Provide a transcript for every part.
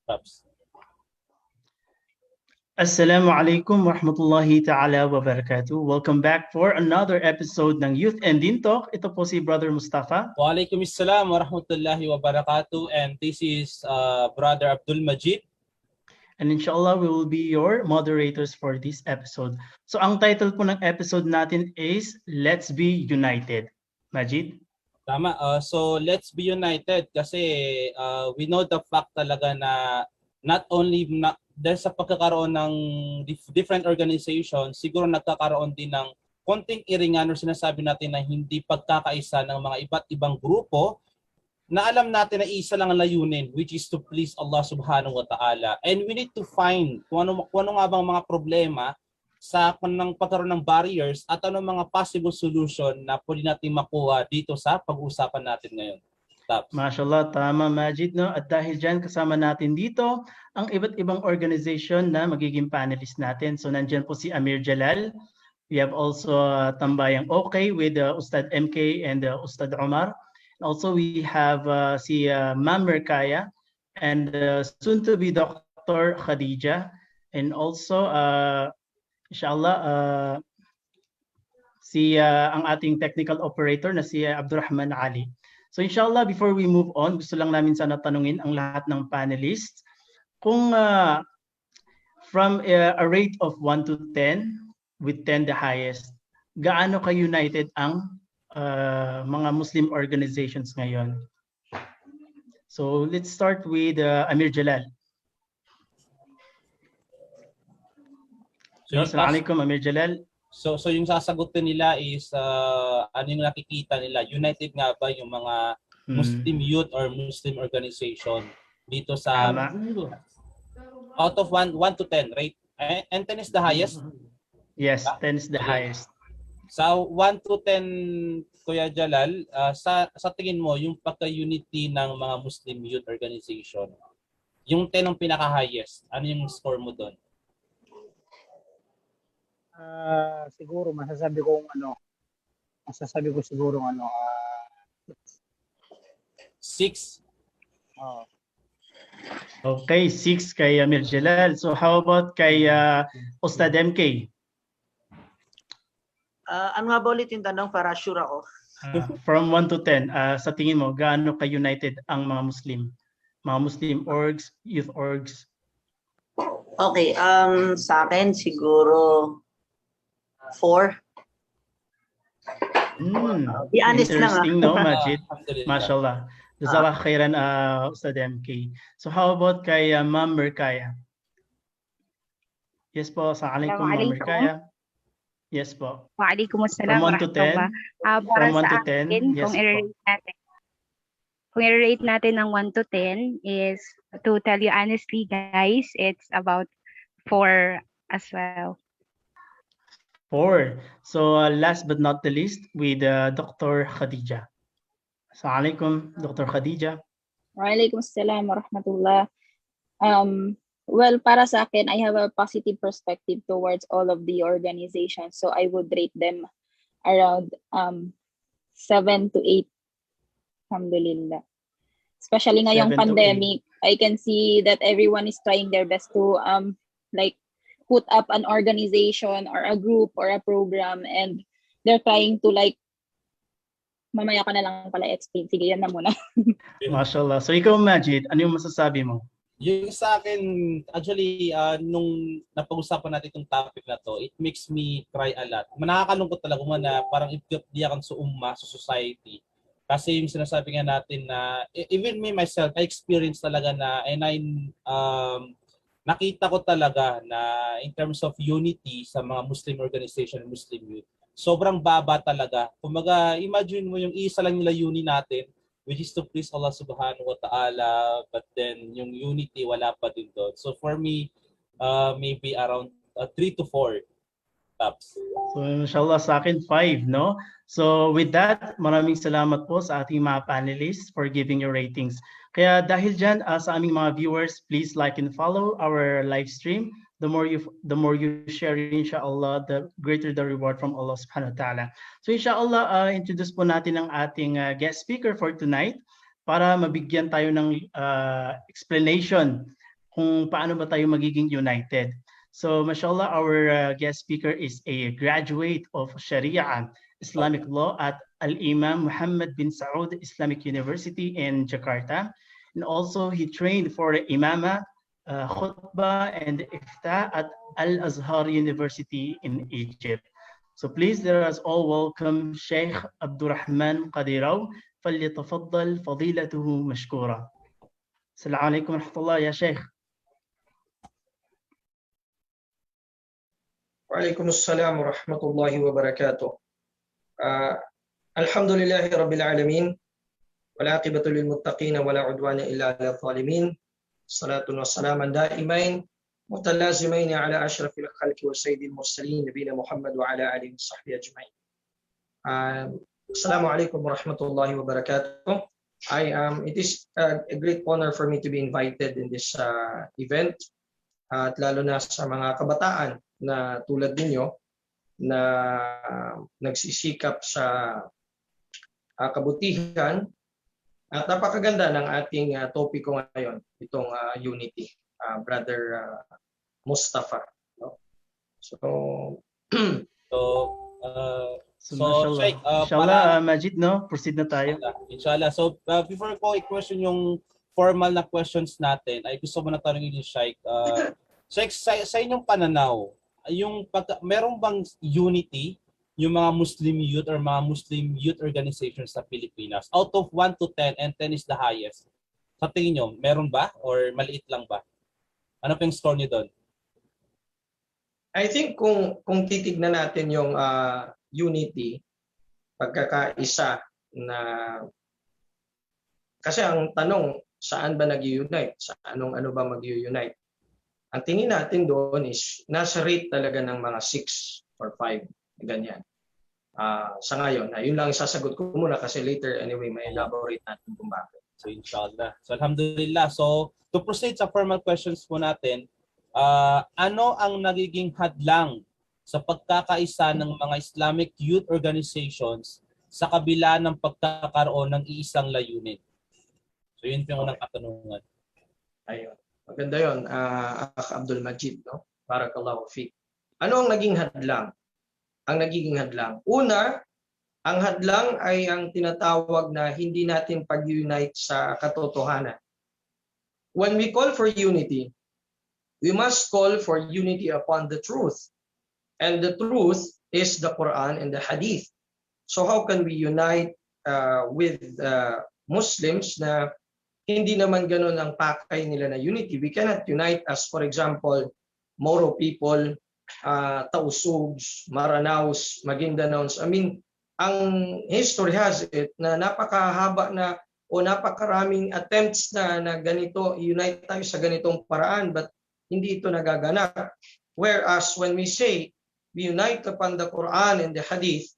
Pops. Assalamualaikum warahmatullahi ta'ala wabarakatuh. Welcome back for another episode ng Youth and Din Talk. Ito po si Brother Mustafa. Waalaikumsalam warahmatullahi wabarakatuh, and this is Brother Abdul Majid. And inshallah, we will be your moderators for this episode. So ang title po ng episode natin is Let's Be United. Majid? Tama. So let's be united kasi we know the fact talaga na not only dahil sa pagkakaroon ng different organizations, siguro nagkakaroon din ng konting iringan o sinasabi natin na hindi pagkakaisa ng mga iba't ibang grupo na alam natin na isa lang ang layunin, which is to please Allah subhanahu wa ta'ala. And we need to find kung ano nga bang mga problema sa pagkaroon ng barriers at ano mga possible solution na pwede natin makuha dito sa pag-uusapan natin ngayon. Taps. Mashallah, tama Majid, no? At dahil dyan, kasama natin dito ang iba't ibang organization na magiging panelist natin. So nandyan po si Amir Jalal. We have also Tambayang Okay with Ustad MK and Ustad Omar. Also we have si Ma'am Merkaya and soon to be Dr. Khadija. And also, inshallah, si ang ating technical operator na si Abdurrahman Ali. So inshallah, before we move on, gusto lang namin sana tanungin ang lahat ng panelists kung from a rate of 1 to 10, with 10 the highest, gaano ka-united ang mga Muslim organizations ngayon? So let's start with Amir Jalal. Assalamualaikum, Amir Jalal. So yung sasagutin nila is ano yung nakikita nila, united nga ba yung mga Muslim youth or Muslim organization dito sa out of 1 to 10 rate, and 10 is the highest? Yes, 10 is the highest. Sa 1 to 10, Kuya Jalal, sa tingin mo yung pagka-unity ng mga Muslim youth organization, yung 10 ang pinaka-highest, ano yung score mo doon? Siguro masasabi ko siguro 6. Okay, 6 kay Amir Jalal. So how about kay Ustad MK? Ano nga ba ulit yung tanong para sure ako? From 1 to 10, sa tingin mo, gaano ka-united ang mga Muslim? Mga Muslim orgs, youth orgs? Okay, sa akin siguro 4. Be honest lang. Interesting, no, Majid? Mashallah. Jazakallah khairan, Ustad MK. So how about kay Ma'am Merkaya? Yes po, assalamualaikum Ma'am Merkaya. Yes po. Waalaikumsalam. From 1 to 10? Para From 1 to sa 10? akin, Yes kung i-rate natin ng 1 to 10 is, to tell you honestly guys, it's about 4 as well. 4. So last but not the least, with Dr. Khadija. Assalamualaikum, Dr. Khadija. Waalaikumsalam warahmatullah. Well, para sa akin, I have a positive perspective towards all of the organizations. So I would rate them around 7 to 8. Alhamdulillah. Especially ngayong pandemic, I can see that everyone is trying their best to like put up an organization or a group or a program, and they're trying to like, mamaya ka na lang pala explain. Sige, yan na muna. Mashallah. So ikaw, Majid, ano yung masasabi mo? Yung sa akin, actually, nung napag-usapan natin itong topic na to, it makes me cry a lot. Nakakalungkot talaga mo na parang ipiyak sa umma, sa society. Kasi yung sinasabi nga natin na, even me myself, I experienced talaga na, and I nakita ko talaga na in terms of unity sa mga Muslim organization and Muslim youth, sobrang baba talaga. Kumaga, imagine mo yung isa lang yung layunin natin, which is to please Allah subhanahu wa ta'ala, but then yung unity wala pa din doon. So for me, maybe around 3 to 4 tops. So inshallah sa akin 5, no? So with that, maraming salamat po sa ating mga panelists for giving your ratings. Kaya dahil dyan, sa aming mga viewers, please like and follow our live stream. The more you share, inshallah, the greater the reward from Allah subhanahu wa ta'ala. So inshallah, introduce po natin ang ating guest speaker for tonight para mabigyan tayo ng explanation kung paano ba tayo magiging united. So, mashallah, our guest speaker is a graduate of Sharia Islamic law at Al-Imam Muhammad bin Saud Islamic University in Jakarta. And also, he trained for Imama, Khutbah, and Ifta at Al-Azhar University in Egypt. So please, let us all welcome Sheikh Abdurrahman Qadiraw. فليتفضل فضيلته مشكورا. السلام عليكم ورحمة الله يا شيخ. وعليكم السلام ورحمة الله وبركاته. الحمد لله رب العالمين والعاقبة للمتقين ولا عدوان إلا على الظالمين. صلاة وسلاما دائمين متلازمين على أشرف الخلق وسيد المرسلين نبينا محمد وعلى آله وصحبه أجمعين. Assalamu alaikum warahmatullahi wabarakatuh. It is a great honor for me to be invited in this event, at lalo na sa mga kabataan na tulad ninyo na nagsisikap sa kabutihan. At napakaganda ng ating topiko ngayon, itong unity, Brother Mustafa. So, Sheikh, inshallah, Majid, no? Proceed na tayo. Inshallah. So, before ko i-question yung formal na questions natin, ay gusto mo na tanongin ni Sheikh. Sheikh, sa inyong pananaw, meron bang unity yung mga Muslim youth or mga Muslim youth organizations sa Pilipinas? Out of 1 to 10, and 10 is the highest. Sa tingin nyo, meron ba? Or maliit lang ba? Ano pa yung score nyo doon? I think kung titignan natin yung unity, pagkakaisa na, kasi ang tanong, saan ba nag-unite? Sa ano ba mag-unite? Ang tingin natin doon is nasa rate talaga ng mga 6 or 5, ganyan. Sa ngayon, yun lang sasagot ko muna kasi later anyway may elaborate natin kung bakit. So inshallah. So alhamdulillah. So to proceed sa formal questions po natin, ano ang nagiging hadlang sa pagkakaisa ng mga Islamic youth organizations sa kabila ng pagkakaroon ng iisang layunin? So yun yung unang katanungan. Ayun. Maganda yun, Abdul Majid, no? Barakallahu fiik. Ano ang naging hadlang? Ang nagiging hadlang. Una, ang hadlang ay ang tinatawag na hindi natin pag-unite sa katotohanan. When we call for unity, we must call for unity upon the truth. And the truth is the Quran and the Hadith. So how can we unite with Muslims na hindi naman ganun ang pakay nila na unity? We cannot unite as, for example, Moro people, Tausugs, Maranaos, Magindanaos. I mean, ang history has it na napakahaba na o napakaraming attempts na ganito, unite tayo sa ganitong paraan, but hindi ito nagaganap. Whereas when we say we unite upon the Quran and the Hadith,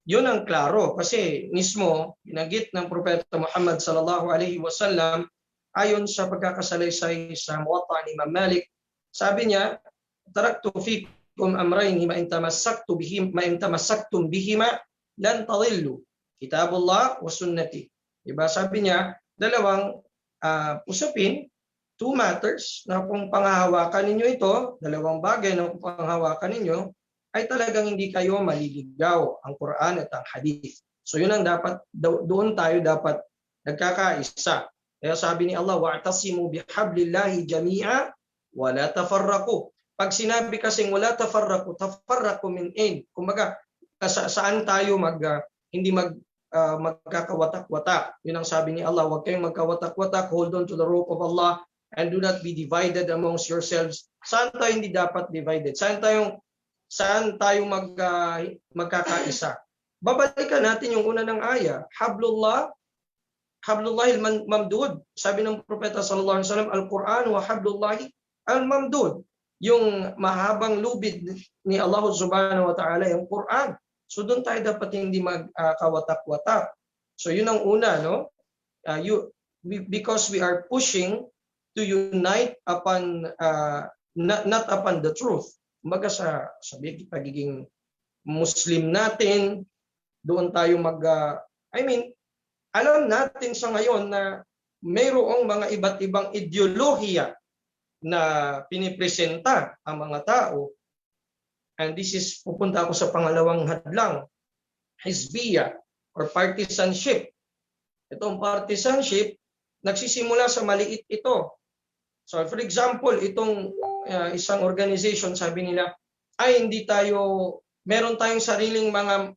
yun ang klaro. Kasi mismo, binanggit ng Propeta Muhammad sallallahu alaihi wasallam, ayon sa pagkakasalaysay sa Muwatta ni Imam Malik, sabi niya, taraktu fikum amrayni ma in tamassaktum bihima lan tadillu, kitabullah wa sunnati. Diba? Sabi niya, dalawang usapin, 2 matters na kung panghahawakan ninyo ito, dalawang bagay na kung panghahawakan ninyo, ay talagang hindi kayo maliligaw, ang Quran at ang Hadith. So yun ang dapat, doon tayo dapat nagkakaisa. Kaya sabi ni Allah, wa'tasimu bihablillahi jami'a wa la tafarraqu. Pag sinabi kasing wala tafarraqu, tafarraqu min ain. Kumbaga, saan tayo hindi magkakawatak-watak. Yun ang sabi ni Allah, huwag kayong magkawatak-watak, hold on to the rope of Allah and do not be divided amongst yourselves. Saan tayo hindi dapat divided? Saan tayo magkakaisa? Babalikan natin yung una ng aya. Hablullahil mamdud. Sabi ng Propeta sallallahu alaihi wasallam, Al-Quran wa hablullahi al-mamdud. Yung mahabang lubid ni Allah subhanahu wa ta'ala, yung Quran. So doon tayo dapat hindi magkawatak-watak. So yun ang una, no? Because we are pushing to unite upon not upon the truth. Kumbaga sa pagiging Muslim natin, doon tayo alam natin sa ngayon na mayroong mga iba't ibang ideolohiya na pinipresenta ang mga tao. And this is, pupunta ako sa pangalawang hadlang, hizbiya or partisanship. Itong partisanship, nagsisimula sa maliit ito. So for example, itong isang organization, sabi nila, ay hindi tayo, meron tayong sariling mga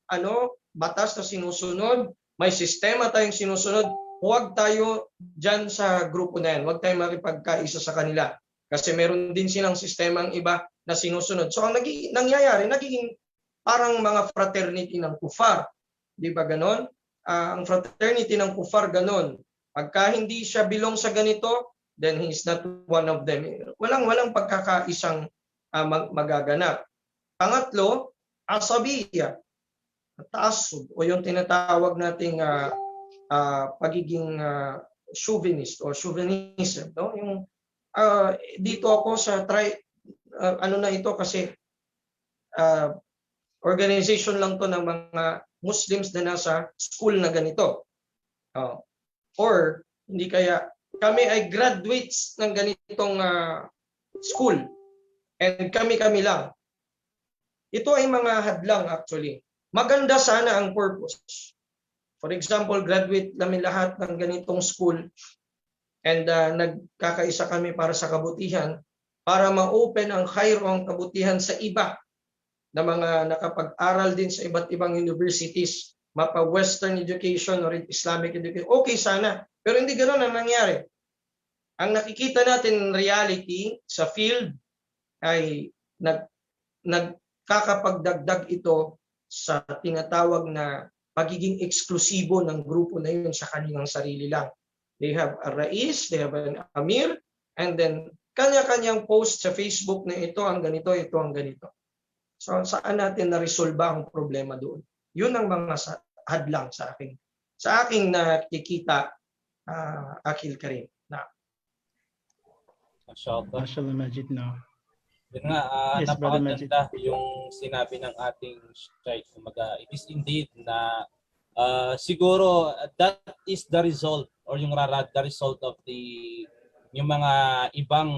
batas na sinusunod, may sistema tayong sinusunod, huwag tayo dyan sa grupo na yan, huwag tayong makipagkaisa sa kanila. Kasi meron din silang sistemang iba na sinusunod. So ang nangyayari, nagiging parang mga fraternity ng kufar. Di ba ganon? Ang fraternity ng kufar ganon. Pagka hindi siya belong sa ganito, then he is not one of them. Walang pagkakaisang magaganap. Pangatlo, asabiya. Taasub o yung tinatawag nating pagiging chauvinist o chauvinism. No? Yung dito ako sa ito kasi organization lang to ng mga Muslims na nasa school na ganito. Or hindi kaya kami ay graduates ng ganitong school and kami lang. Ito ay mga hadlang actually. Maganda sana ang purpose. For example, graduate namin lahat ng ganitong school and nagkakaisa kami para sa kabutihan, para ma-open ang khayro, ang kabutihan sa iba na mga nakapag-aral din sa iba't ibang universities, mapa-Western education or Islamic education. Okay sana, pero hindi ganoon ang nangyari. Ang nakikita natin in reality sa field ay nagkakapagdagdag ito sa tinatawag na pagiging eksklusibo ng grupo na yun sa kanilang sarili lang. They have a rais, they have an amir, and then kanya-kanyang post sa Facebook na ito ang ganito, ito ang ganito. So saan natin na-resolve ang problema doon? Yun ang mga hadlang sa aking nakikita, Akil Karim. Mashallah Majid, no? Yun nga, Yes, Brother Majid. napakaganda yung sinabi ng ating Sheikh. It is indeed na siguro that is the result or the result of yung mga ibang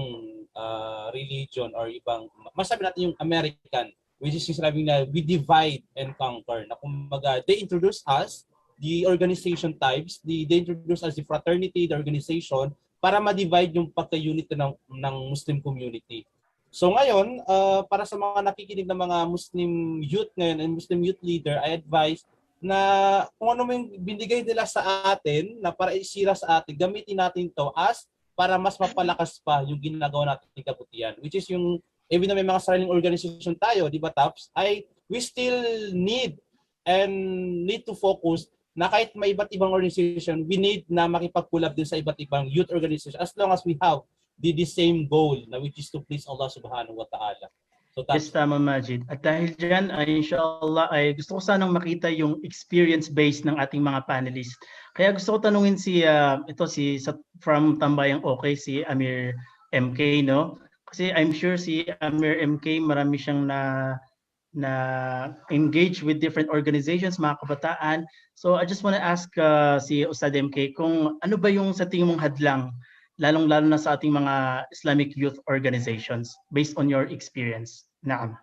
religion or ibang, masabi natin yung American, which is yung sinabi na we divide and conquer. Na kumbaga, they introduce us, the organization types, they introduce us the fraternity, the organization, para ma-divide yung pagka-unit ng Muslim community. So ngayon, para sa mga nakikinig ng mga Muslim youth ngayon and Muslim youth leader, I advise na kung ano yung binigay nila sa atin na para isira sa atin, gamitin natin to as para mas mapalakas pa yung ginagawa natin kabutihan. Which is yung, even na may mga sariling organization tayo, di ba Taps, we still need to focus na kahit may iba't ibang organization, we need na makipag-collab din sa iba't ibang youth organization as long as we have the same goal, na which is to please Allah subhanahu wa ta'ala. So Yes, tama Majid. At dahil dyan, inshallah, ay gusto ko sanang makita yung experience base ng ating mga panelists. Kaya gusto ko tanungin from Tambayang Okay, si Amir MK, no? Kasi I'm sure si Amir MK, marami siyang na engage with different organizations, mga kabataan. So I just want to ask si Ustad MK kung ano ba yung sa tingin mong hadlang, lalong-lalo na sa ating mga Islamic youth organizations based on your experience. Naam.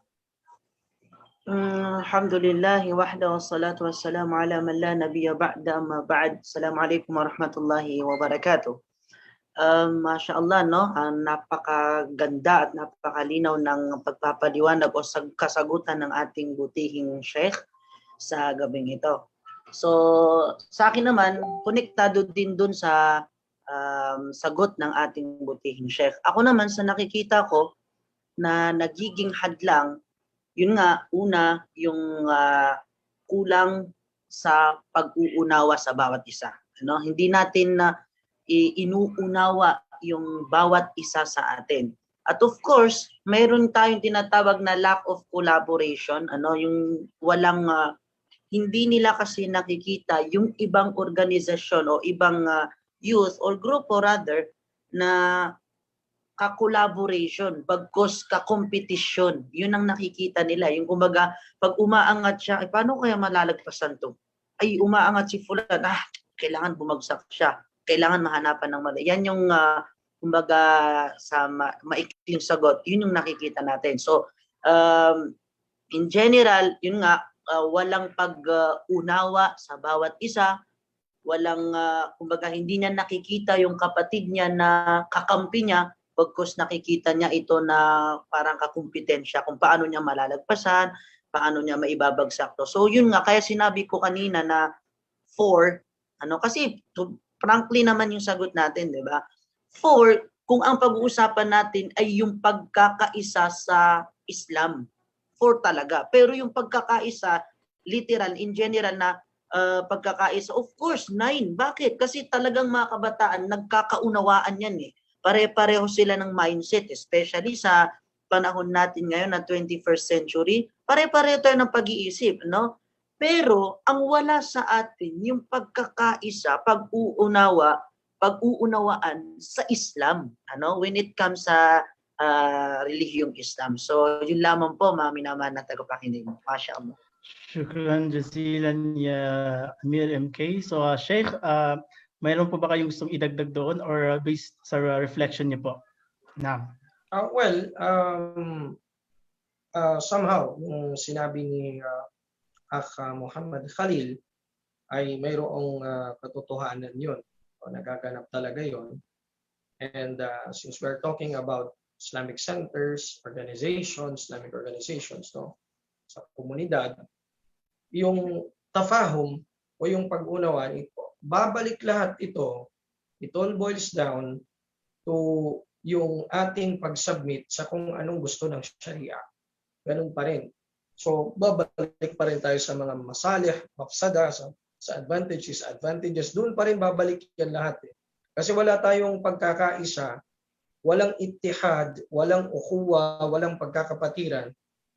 Alhamdulillah wahda wassalatu wassalamu ala man la nabiyya ba'da, amma ba'd. Assalamualaikum warahmatullahi wabarakatuh. Mashallah, no? Ang napakaganda at napakalinaw ng pagpapaliwanag o kasagutan ng ating butihing Sheikh sa gabing ito. So, sa akin naman, konektado din dun sa sagot ng ating butihing Sheikh. Ako naman, sa nakikita ko na nagiging hadlang, yun nga, una, yung kulang sa pag-uunawa sa bawat isa. Ano? Hindi natin inuunawa yung bawat isa sa atin. At of course, mayroon tayong tinatawag na lack of collaboration, yung walang hindi nila kasi nakikita yung ibang organisasyon o ibang youth or grupo rather na ka-collaboration, bagkos ka-competition. Yun ang nakikita nila. Yung kumbaga, pag umaangat siya, paano kaya malalagpasan to? Ay, umaangat si Fulan, kailangan bumagsak siya. Kailangan mahanapan ng mali. Yan yung kumbaga sa maikling sagot, yun yung nakikita natin. So, in general, yun nga, walang pag-unawa sa bawat isa, walang, kumbaga hindi niya nakikita yung kapatid niya na kakampi niya, pagkos nakikita niya ito na parang kakumpetensya kung paano niya malalagpasan, paano niya maibabagsak to. So yun nga, kaya sinabi ko kanina na 4, kasi frankly naman yung sagot natin, di ba? 4, kung ang pag-uusapan natin ay yung pagkakaisa sa Islam. 4 talaga. Pero yung pagkakaisa, literal, in general na pagkakaisa, of course, 9. Bakit? Kasi talagang mga kabataan, nagkakaunawaan yan eh. Pare-pareho sila ng mindset, especially sa panahon natin ngayon na 21st century. Pare-pareho tayo ng pag-iisip, no? Pero ang wala sa atin, yung pagkakaisa, pag-uunawaan sa Islam, when it comes sa relihiyong Islam. So, yun lamang po, mga minamahal na tagapakinig. Masya Allah. Shukran jazilan ya Amir MK. So Sheikh, mayroon po ba kayong gustong idagdag doon or based sa reflection niyo po? Naam. Somehow, yung sinabi ni Akh Muhammad Khalil ay mayroong katotohanan yun. O, nagaganap talaga yun. And since we're talking about Islamic centers, Islamic organizations, no, sa komunidad, yung tafahum o yung pag-unawa ito, babalik lahat ito, it all boils down to yung ating pag-submit sa kung anong gusto ng Sharia. Ganun pa rin. So, babalik pa rin tayo sa mga masalih, mafsada, sa advantages, doon pa rin babalik yan lahat. Kasi wala tayong pagkakaisa, walang ittihad, walang ukhuwa, walang pagkakapatiran,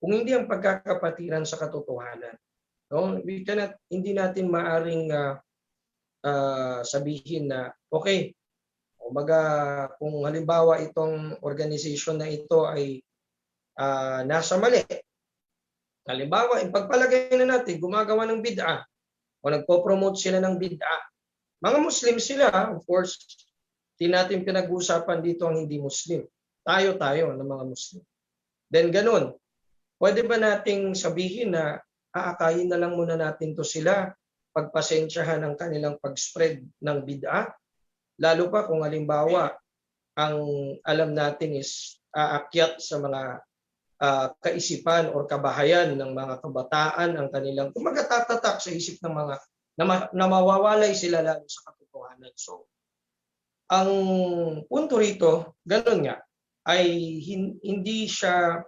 kung hindi ang pagkakapatiran sa katotohanan. No? Hindi natin maaring sabihin na, okay, kung halimbawa itong organization na ito ay nasa mali. Halimbawa, ipagpalagay na natin, gumagawa ng bid'a o nagpo-promote sila ng bid'a. Mga Muslim sila, of course, hindi natin pinag-uusapan dito ang hindi Muslim. Tayo ng mga Muslim. Then ganun, pwede ba nating sabihin na aakayin na lang muna natin to sila, pagpasensyahan ng kanilang pag-spread ng bid'a? Lalo pa kung halimbawa, ang alam natin is aakyat sa mga kaisipan o kabahayan ng mga kabataan ang kanilang tumagatatatak sa isip ng mga na mawawalay sila lalo sa katotohanan. So, ang punto rito, ganun nga, ay hindi siya,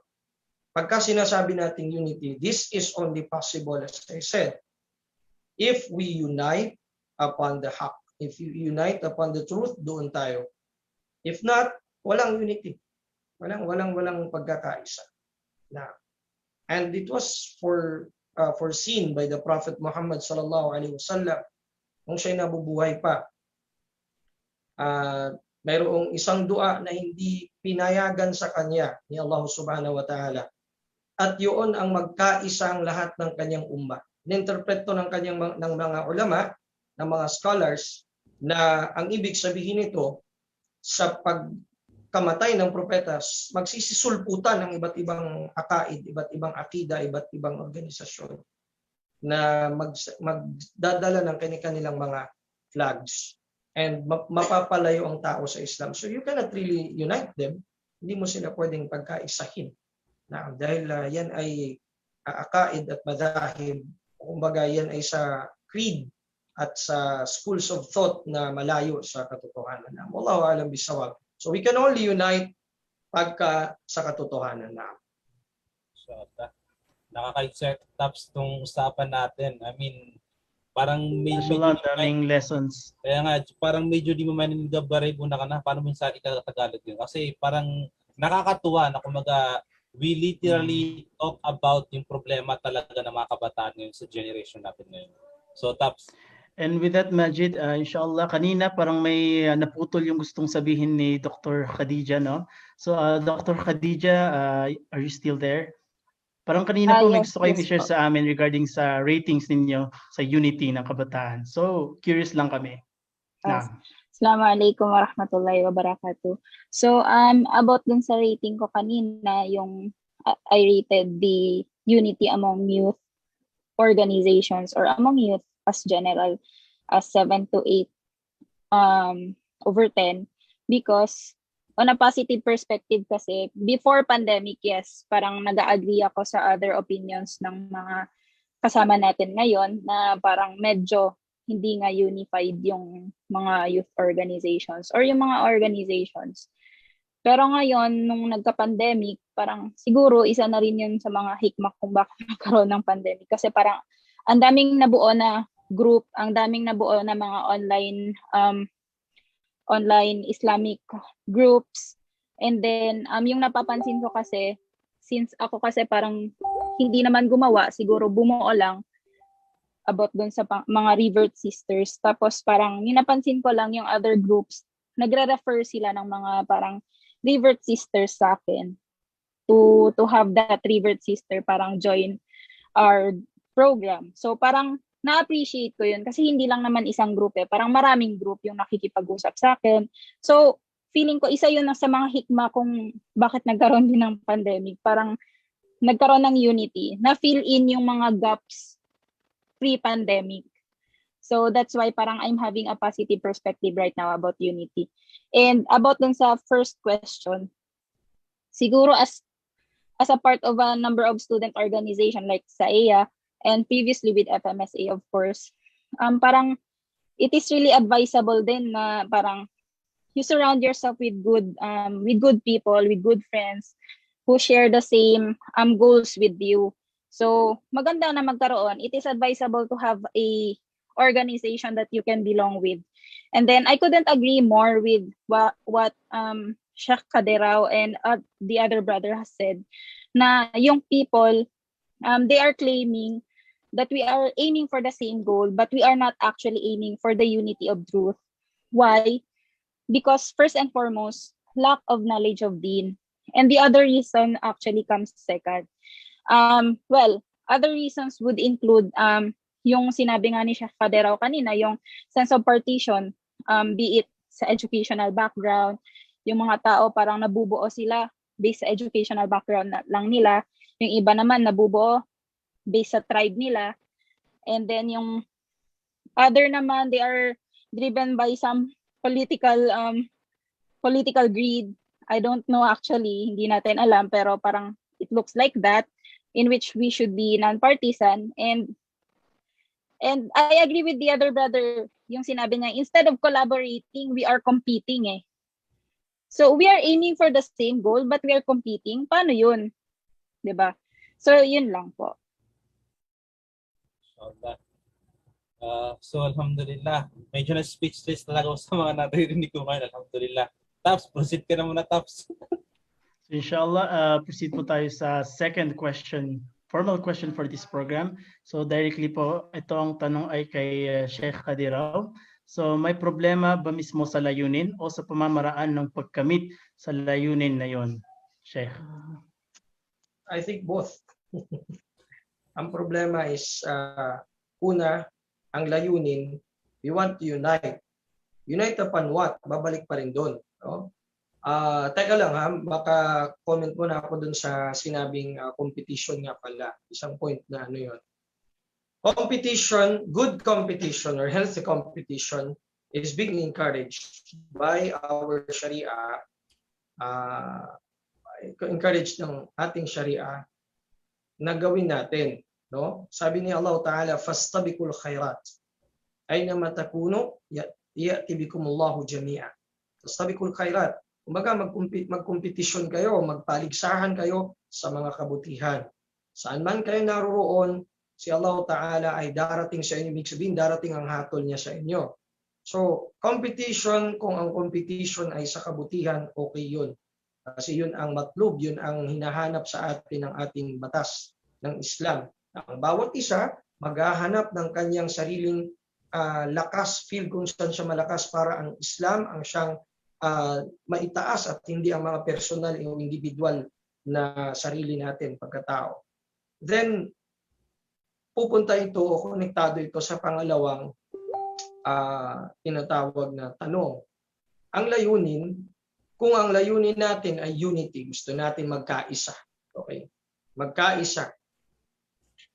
pagka sinasabi natin unity, this is only possible, as I said, if we unite upon the haq. If you unite upon the truth, doon tayo. If not, walang unity. Walang pagkakaisa. And it was foreseen by the Prophet Muhammad sallallahu alaihi wasallam nung siya'y nabubuhay pa. Mayroong isang dua na hindi pinayagan sa kanya ni Allah subhanahu wa ta'ala. At yun ang magkaisa ang lahat ng kanyang ummah. Ininterpreto ng mga ulama, ng mga scholars, na ang ibig sabihin nito sa pagkamatay ng propeta, magsisisulputan ng iba't ibang akaid, iba't ibang akida, iba't ibang organisasyon na magdadala ng kanilang mga flags and mapapalayo ang tao sa Islam. So you cannot really unite them. Hindi mo sila pwedeng pagkaisahin. Dahil yan ay akaid at madahib, kumbaga yan ay sa creed at sa schools of thought na malayo sa katotohanan. Wallahu a'lam bisawab. So we can only unite pagka sa katotohanan na. So, nakaka-taps tong usapan natin. I mean, parang medyo daming lessons. Kaya nga, parang medyo di mo maninigabare muna ka na. Paano mo sa ikatagalog yun? Kasi parang nakakatuwa na kumaga we literally talk about yung problema talaga ng mga kabataan ngayon sa generation natin ngayon. So, Taps. And with that, Majid, inshallah, kanina parang may naputol yung gustong sabihin ni Dr. Khadija, no? So, Dr. Khadija, are you still there? Parang kanina po may gusto kayong i-share sa amin regarding sa ratings ninyo sa unity ng kabataan. So, curious lang kami. Assalamualaikum warahmatullahi wabarakatuh. So, about dun sa rating ko kanina, yung I rated the unity among youth organizations or among youth as general as 7 to 8 over 10 because on a positive perspective kasi before pandemic, yes, parang nag-agree ako sa other opinions ng mga kasama natin ngayon na parang medyo hindi nga unified yung mga youth organizations or yung mga organizations. Pero ngayon, nung nagka-pandemic, parang siguro isa na rin yun sa mga hikmak kung bakit nagkaroon ng pandemic. Kasi parang ang daming nabuo na group, ang daming nabuo na mga online Islamic groups. And then, yung napapansin ko kasi, since ako kasi parang hindi naman gumawa, siguro bumuo lang about dun sa mga revert sisters. Tapos parang ninapansin ko lang yung other groups, nagre-refer sila ng mga parang revert sisters sa akin to have that revert sister parang join our program. So parang na-appreciate ko yun kasi hindi lang naman isang group parang maraming group yung nakikipag-usap sa akin. So feeling ko isa yun sa mga hikma kung bakit nagkaroon din ng pandemic. Parang nagkaroon ng unity, na-fill in yung mga gaps pre-pandemic. So that's why parang I'm having a positive perspective right now about unity. And about dun sa first question, siguro as a part of a number of student organization like SAEA and previously with FMSA of course, parang it is really advisable din na parang you surround yourself with good people, with good friends who share the same goals with you. So maganda na magkaroon. It is advisable to have a organization that you can belong with. And then I couldn't agree more with what Sheikh Kaderao and the other brother has said na yung people they are claiming that we are aiming for the same goal but we are not actually aiming for the unity of truth. Why? Because first and foremost, lack of knowledge of Deen. And the other reason actually comes second. Well, other reasons would include yung sinabi nga ni Sheikh Kaderao kanina, yung sense of partition, be it sa educational background, yung mga tao parang nabubuo sila based sa educational background lang nila, yung iba naman nabubuo based sa tribe nila, and then yung other naman, they are driven by some political greed. I don't know actually, hindi natin alam, pero parang it looks like that, in which we should be non-partisan. And I agree with the other brother, yung sinabi niya, instead of collaborating, we are competing eh. So we are aiming for the same goal, but we are competing. Paano yun? Diba? So yun lang po. So alhamdulillah, medyo na speechless talaga ako sa mga naririnig ko ngayon. Alhamdulillah. Taps, proceed ka na muna, Taps. So inshallah, proceed po tayo sa second question, formal question for this program. So directly po, ito ang tanong ay kay Sheikh Kaderao. So may problema ba mismo sa layunin o sa pamamaraan ng pagkamit sa layunin na yon, Sheikh? I think both. Ang problema is, una, ang layunin, we want to unite. Unite upon what? Babalik pa rin doon. No? Teka lang ha, baka comment muna ako dun sa sinabing competition nga pala. Isang point na ano yun. Competition, good competition or healthy competition is being encouraged by our Sharia, encouraged ng ating Sharia na gawin natin. No? Sabi ni Allah Ta'ala, fastabiqul khairat. Aynama takunu, ya'ti bikumullahu jami'a. Fastabiqul khairat. Kumbaga magkompetisyon kayo, magpaligsahan kayo sa mga kabutihan. Saan man kayo naroon, si Allah Ta'ala ay darating sa inyo. Ibig sabihin, darating ang hatol niya sa inyo. So, competition, kung ang competition ay sa kabutihan, okay yun. Kasi yun ang matlub, yun ang hinahanap sa atin ng ating batas ng Islam. Ang bawat isa, maghahanap ng kanyang sariling lakas, feel kung saan siya malakas para ang Islam ang siyang maitaas at hindi ang mga personal o individual na sarili natin pagkatao. Then, pupunta ito o konektado ito sa pangalawang, tinatawag na tanong. Ang layunin, kung ang layunin natin ay unity, gusto natin magkaisa. Okay? Magkaisa.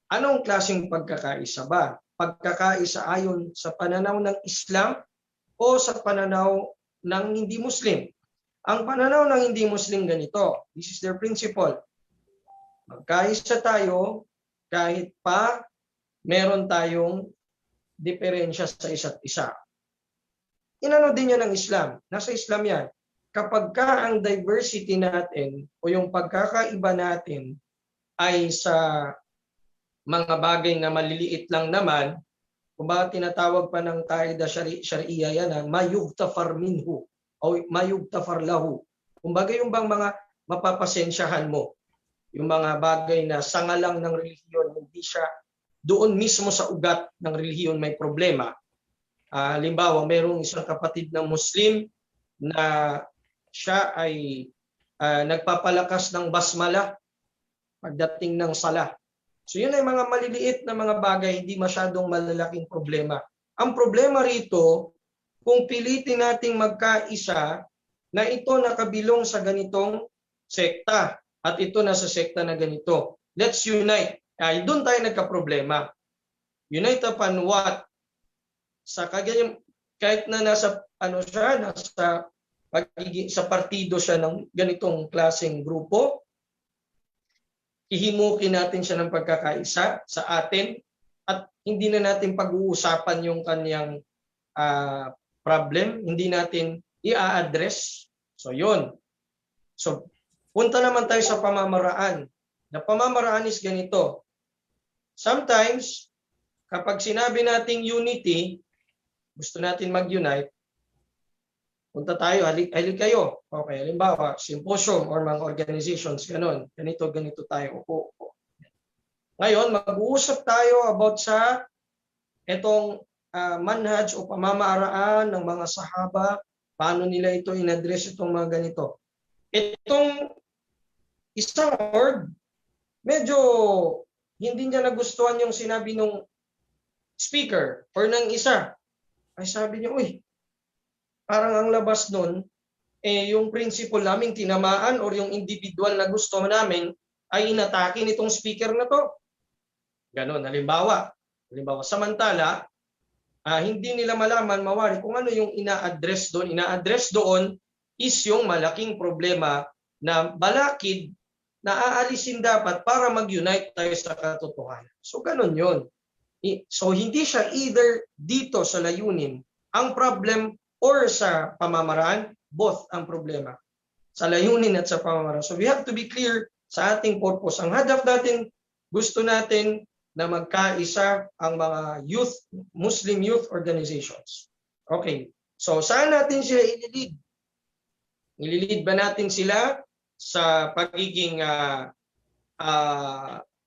Anong klaseng pagkakaisa ba? Pagkakaisa ayon sa pananaw ng Islam o sa pananaw ng hindi Muslim? Ang pananaw ng hindi Muslim ganito. This is their principle. Magkaisa tayo kahit pa meron tayong diferensya sa isa't isa. Inano din yan ng Islam. Nasa Islam yan. Kapag ka ang diversity natin o yung pagkakaiba natin ay sa mga bagay na maliliit lang naman, kung ba tinatawag pa ng Qaida Sharia yan, mayugtafar minhu o mayugtafar lahu. Kung bagay yung bang mga mapapasensyahan mo, yung mga bagay na sangalang ng relihiyon, hindi siya doon mismo sa ugat ng relihiyon may problema. Halimbawa, mayroong isang kapatid ng Muslim na siya ay nagpapalakas ng basmala pagdating ng sala. So yun ay mga maliliit na mga bagay, hindi masyadong malalaking problema. Ang problema rito, kung pilitin nating magkaisa na ito nakabilong sa ganitong sekta at ito nasa sekta na ganito. Let's unite. Doon tayo nagka-problema. Unite upon what? Sa kagayang, kahit na nasa sa partido siya ng ganitong klaseng grupo, ihimukin natin siya ng pagkakaisa sa atin at hindi na natin pag-uusapan yung kanyang problem, hindi natin i-address. So yun. So punta naman tayo sa pamamaraan. Na pamamaraan is ganito. Sometimes, kapag sinabi nating unity, gusto natin mag-unite, punta tayo, halik kayo. Okay, halimbawa, symposium or mga organizations, ganito tayo. Upo. Ngayon, mag-uusap tayo about sa itong manhaj o pamamaraan ng mga sahaba, paano nila ito in-address itong mga ganito. Itong isang word, medyo hindi niya nagustuhan yung sinabi ng speaker or ng isa. Ay sabi niya, uy, parang ang labas nun, yung principle naming tinamaan or yung individual na gusto namin ay inatake nitong speaker na to. Ganon, halimbawa. Samantala, hindi nila malaman, mawari kung ano yung ina-address doon. Ina-address doon is yung malaking problema na balakid na aalisin dapat para mag-unite tayo sa katotohanan. So ganon yun. So hindi siya either dito sa layunin ang problem or sa pamamaraan, both ang problema. Sa layunin at sa pamamaraan. So we have to be clear sa ating purpose. Ang hadaf natin, gusto natin na magkaisa ang mga Muslim youth organizations. Okay. So saan natin sila ililid? Ililid ba natin sila sa pagiging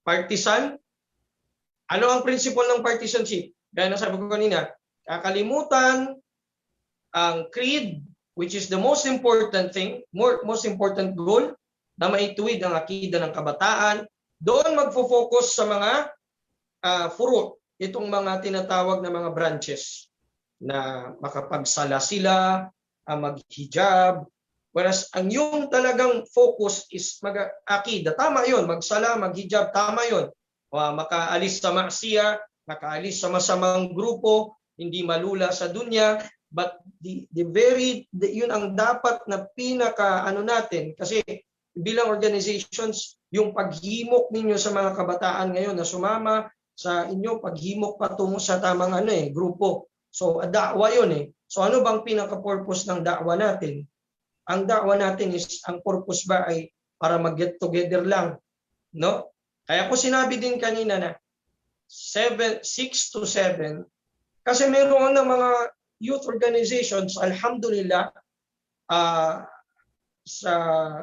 partisan? Ano ang principle ng partisanship? Gaya na sabi ko kanina, kakalimutan ang creed, which is the most important thing, most important goal, na maituwid ang akida ng kabataan. Doon magfo-focus sa mga furu, itong mga tinatawag na mga branches, na makapagsala sila, maghijab. Whereas ang yung talagang focus is akida. Tama yun, magsala, maghijab, tama yun. Makaalis sa maksiya, makaalis sa masamang grupo, hindi malula sa dunya. But yun ang dapat na pinaka natin. Kasi bilang organizations, yung paghimok ninyo sa mga kabataan ngayon na sumama sa inyo, paghimok patungo sa tamang grupo. So da'wa yun . So ano bang pinaka-purpose ng da'wa natin? Ang da'wa natin is, ang purpose ba ay para mag-get together lang? No? Kaya ko sinabi din kanina na 6 to 7, kasi meron ng mga youth organizations, alhamdulillah,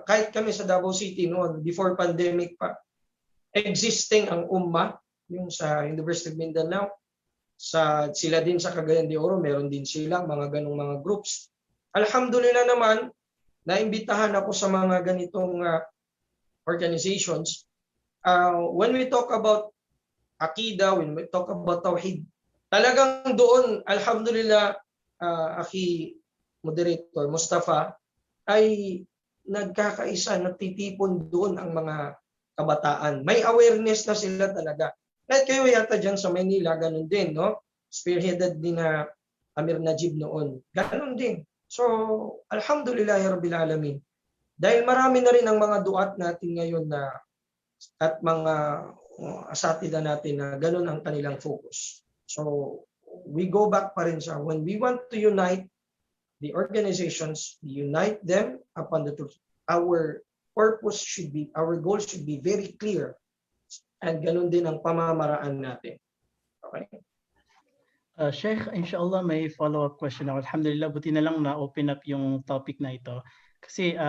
kahit kami sa Davao City noon, before pandemic pa, existing ang Ummah, yung sa University of Mindanao, sila din sa Cagayan de Oro, meron din silang mga ganong mga groups. Alhamdulillah naman, naimbitahan ako sa mga ganitong organizations. When we talk about Aqidah, when we talk about Tawhid, talagang doon, alhamdulillah, Aki Moderator Mustafa, ay nagkakaisa, nagtitipon doon ang mga kabataan. May awareness na sila talaga. Kahit kayo yata dyan sa Maynila, ganun din, no? Spearheaded din na Amir Najib noon. Ganun din. So, alhamdulillah, Rabbil Alamin. Dahil marami na rin ang mga duat natin ngayon na at mga asatida natin na ganun ang kanilang focus. So, we go back pa rin sa when we want to unite the organizations, unite them upon the truth. Our purpose should be, our goal should be very clear. And ganun din ang pamamaraan natin. Okay? Sheikh, inshallah may follow-up question ako. Alhamdulillah, buti na lang na-open up yung topic na ito. Kasi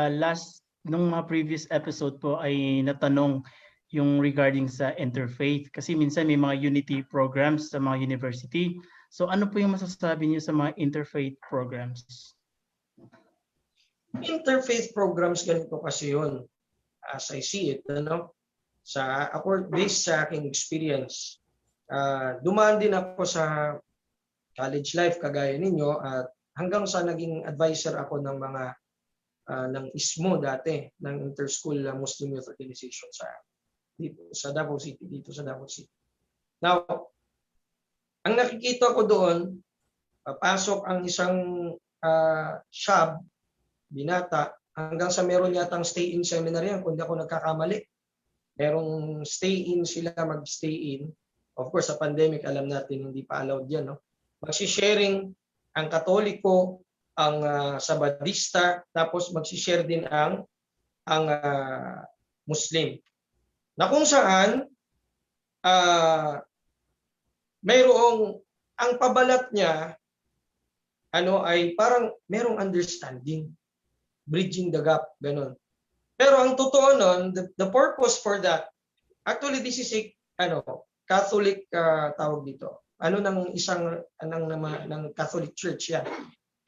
nung mga previous episode po ay natanong yung regarding sa interfaith. Kasi minsan may mga unity programs sa mga university. So ano po yung masasabi niyo sa mga interfaith programs? Interfaith programs, ganito kasi yun. As I see it, based sa aking experience, dumaan din ako sa college life kagaya ninyo at hanggang sa naging advisor ako ng mga ng ISMO dati, ng Interschool Muslim Youth Organization sa Davao City, dito sa Davao City. Now, ang nakikita ko doon, papasok ang isang shab, binata, hanggang sa meron yatang stay-in seminar yan, kung di ako nagkakamali. Merong stay-in sila, mag-stay-in. Of course, sa pandemic, alam natin, hindi pa allowed yan. No? Magsisharing ang Katoliko, ang Sabadista, tapos magsishare din ang Muslim. Na kung saan, mayroong, ang pabalat niya, ay parang merong understanding, bridging the gap, ganun. Pero ang totoo nun, the purpose for that, actually this is a Catholic tawag dito. Ng Catholic Church yan.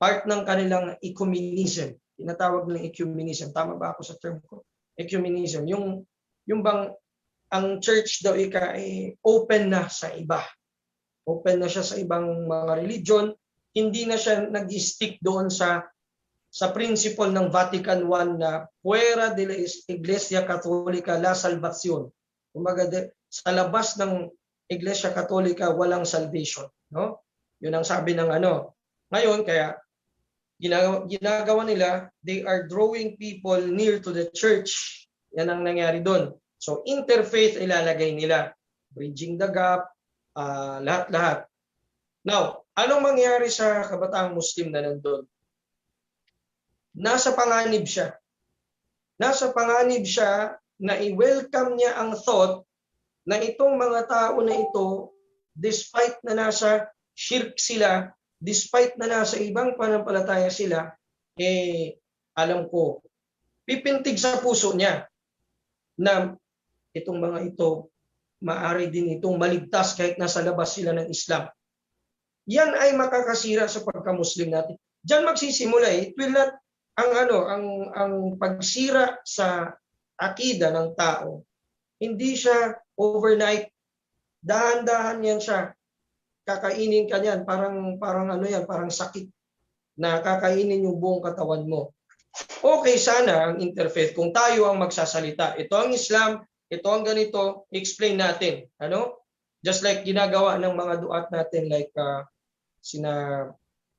Part ng kanilang ecumenism. Tinatawag ng ecumenism. Tama ba ako sa term ko? Ecumenism. Yung bang ang church daw ay open na sa iba. Open na siya sa ibang mga religion. Hindi na siya nag-stick doon sa principle ng Vatican I na fuera de la Iglesia Católica la salvación. Kumbaga, sa labas ng Iglesia Católica walang salvation, no? 'Yun ang sabi ng Ngayon kaya ginagawa nila, they are drawing people near to the church. Yan ang nangyari doon. So interfaith ilalagay nila, bridging the gap, lahat-lahat. Now, anong mangyari sa kabataang Muslim na nandoon? Nasa panganib siya. Nasa panganib siya na i-welcome niya ang thought na itong mga tao na ito, despite na nasa shirk sila, despite na nasa ibang panampalataya sila, alam ko, pipintig sa puso niya na itong mga ito, maaari din itong maligtas kahit nasa labas sila ng Islam. Yan ay makakasira sa pagka-Muslim natin. Diyan magsisimula it will not, ang pagsira sa akida ng tao, hindi siya overnight. Dahan-dahan yan siya. Kakainin ka niyan, parang sakit na kakainin yung buong katawan mo. Okay sana ang interfaith kung tayo ang magsasalita. Ito ang Islam, ito ang ganito, explain natin. Just like ginagawa ng mga duat natin like sina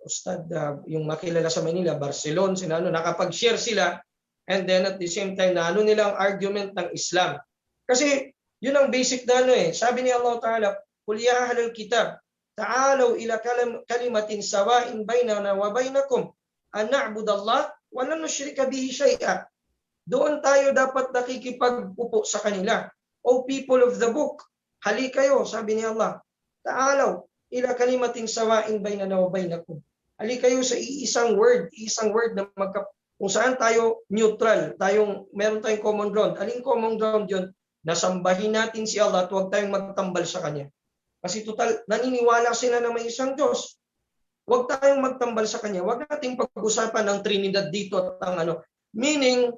Ustad, yung makilala sa Manila, Barcelona, nakapag-share sila and then at the same time na nilang argument ng Islam. Kasi yun ang basic na Sabi ni Allah Ta'ala, "Qul ya ahlal kitab, ta'alaw ila kalimatin sawa'in bainana wa bainakum an na'budallah wa la nusyrika bihi syai'a." Doon tayo dapat nakikipag-upo sa kanila. O people of the book, hali kayo, sabi ni Allah. Ta'alaw ila kalimatin sawa'in bainana wa bainakum. Hali kayo sa isang word na kung saan tayo neutral, meron tayong common ground. Aling common ground yun? Nasambahin natin si Allah at huwag tayong magtambal sa Kanya. Kasi total, naniniwala sila na may isang Diyos. Huwag tayong magtambal sa Kanya. Huwag nating pag-usapan ng Trinidad dito at ang Meaning,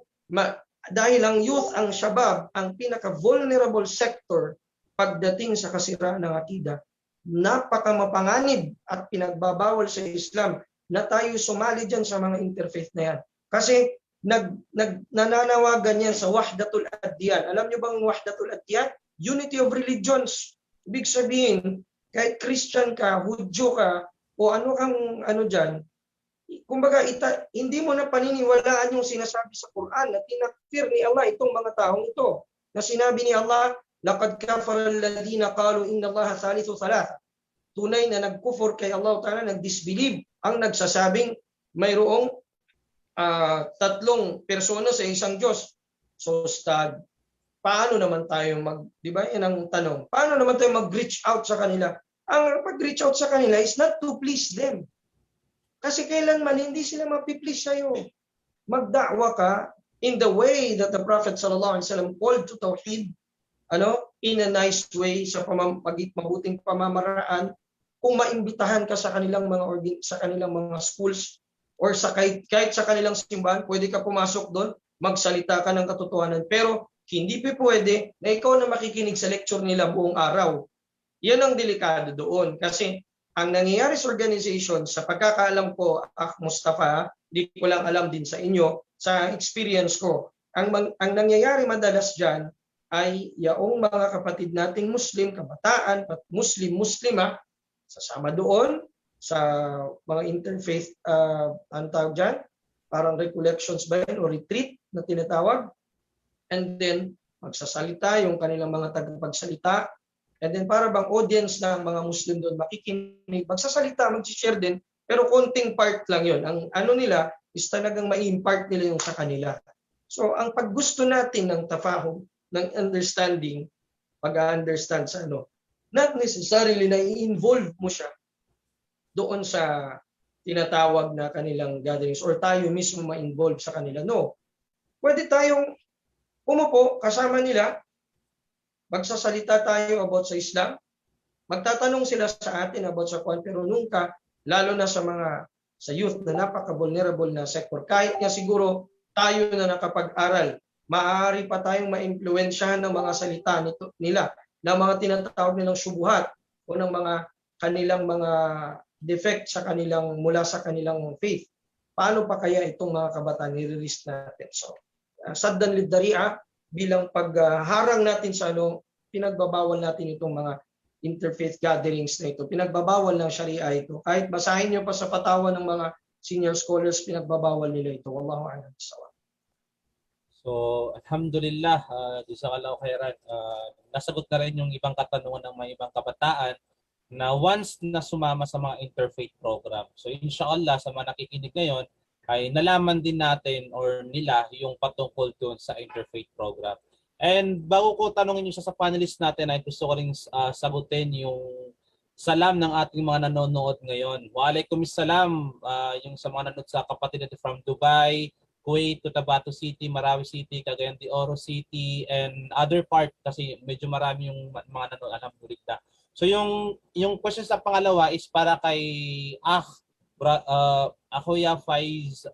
dahil ang youth, ang shabab, ang pinaka-vulnerable sector pagdating sa kasiraan ng akida, napakamapanganib at pinagbabawal sa Islam na tayo sumali dyan sa mga interfaith na yan. Kasi nananawagan yan sa Wahdatul Adyan. Alam niyo bang Wahdatul Adyan? Unity of religions. Ibig sabihin, kahit Christian ka, Hudyo ka, o ano kang ano dyan, kumbaga hindi mo na paniniwalaan yung sinasabi sa Quran na tinakfir ni Allah itong mga taong ito. Na sinabi ni Allah, laqad kafara alladhina qalu inna Allaha thalithu thalatha. Tunay na nagkufur kay Allah Ta'ala, nag-disbelieve ang nagsasabing mayroong tatlong persona sa isang Diyos. So, paano naman tayo di ba? Yan ang tanong. Paano naman tayo mag-reach out sa kanila? Ang pag-reach out sa kanila is not to please them. Kasi kailanman hindi sila mapiplease sa'yo. Magda'wa ka in the way that the Prophet sallallahu alaihi wasallam called to tawhid, in a nice way, sa mabuting pamamaraan. Kung maimbitahan ka sa kanilang mga schools or kahit sa kanilang simbahan, pwede ka pumasok doon, magsalita ka ng katotohanan. Pero hindi pwede na ikaw na makikinig sa lecture nila buong araw. Yan ang delikado doon. Kasi ang nangyayari sa organization, sa pagkakaalam ko, Mustafa, di ko lang alam din sa inyo, sa experience ko, ang nangyayari madalas dyan ay yaong mga kapatid nating Muslim, kabataan, Muslima, sasama doon sa mga interfaith, ang tawag dyan, parang recollections ba yun, o retreat na tinatawag. And then, magsasalita yung kanilang mga tagapagsalita. And then, para bang audience ng mga Muslim doon makikinig, magsasalita, mag-share din, pero konting part lang yun. Ang ano nila is talagang ma-impart nila yung sa kanila. So, ang paggusto natin ng tafahum, ng understanding, pag-understand sa not necessarily na i-involve mo siya doon sa tinatawag na kanilang gatherings or tayo mismo ma-involve sa kanila. No. Pwede tayong umupo kasama nila, magsasalita tayo about sa Islam, magtatanong sila sa atin about sa Quran, pero nunca, lalo na sa youth na napaka-vulnerable na sector, kahit nga siguro tayo na nakapag-aral, maaari pa tayong ma-impluwensyahan ng mga salita nila, ng mga tinatawag nilang syubuhat o ng mga kanilang mga defect mula sa kanilang faith. Paano pa kaya itong mga kabataan nire-risk natin? So, saddan lidari'a, bilang pagharang natin sa pinagbabawal natin itong mga interfaith gatherings na ito. Pinagbabawal ng Sharia ito. Kahit basahin niyo pa sa fatwa ng mga senior scholars, pinagbabawal nila ito. Wallahu a'lam bissawab. So, alhamdulillah, jazakallahu khairan. Nasagot na rin yung ibang katanungan ng mga ibang kabataan na once na sumama sa mga interfaith program. So, inshallah, sa mga nakikinig ngayon, ay nalaman din natin or nila yung patungkol doon sa interfaith program. And bago ko tanongin yung sa panelist natin, ay gusto ko rin sagutin yung salam ng ating mga nanonood ngayon. Waalaikumsalam, yung sa mga nanonood sa kapatid natin from Dubai, Kuwait, Cotabato City, Marawi City, Cagayan de Oro City, and other part kasi medyo marami yung mga nanonood, alhamdulillah. So yung question sa pangalawa is para kay Akhoya Faiz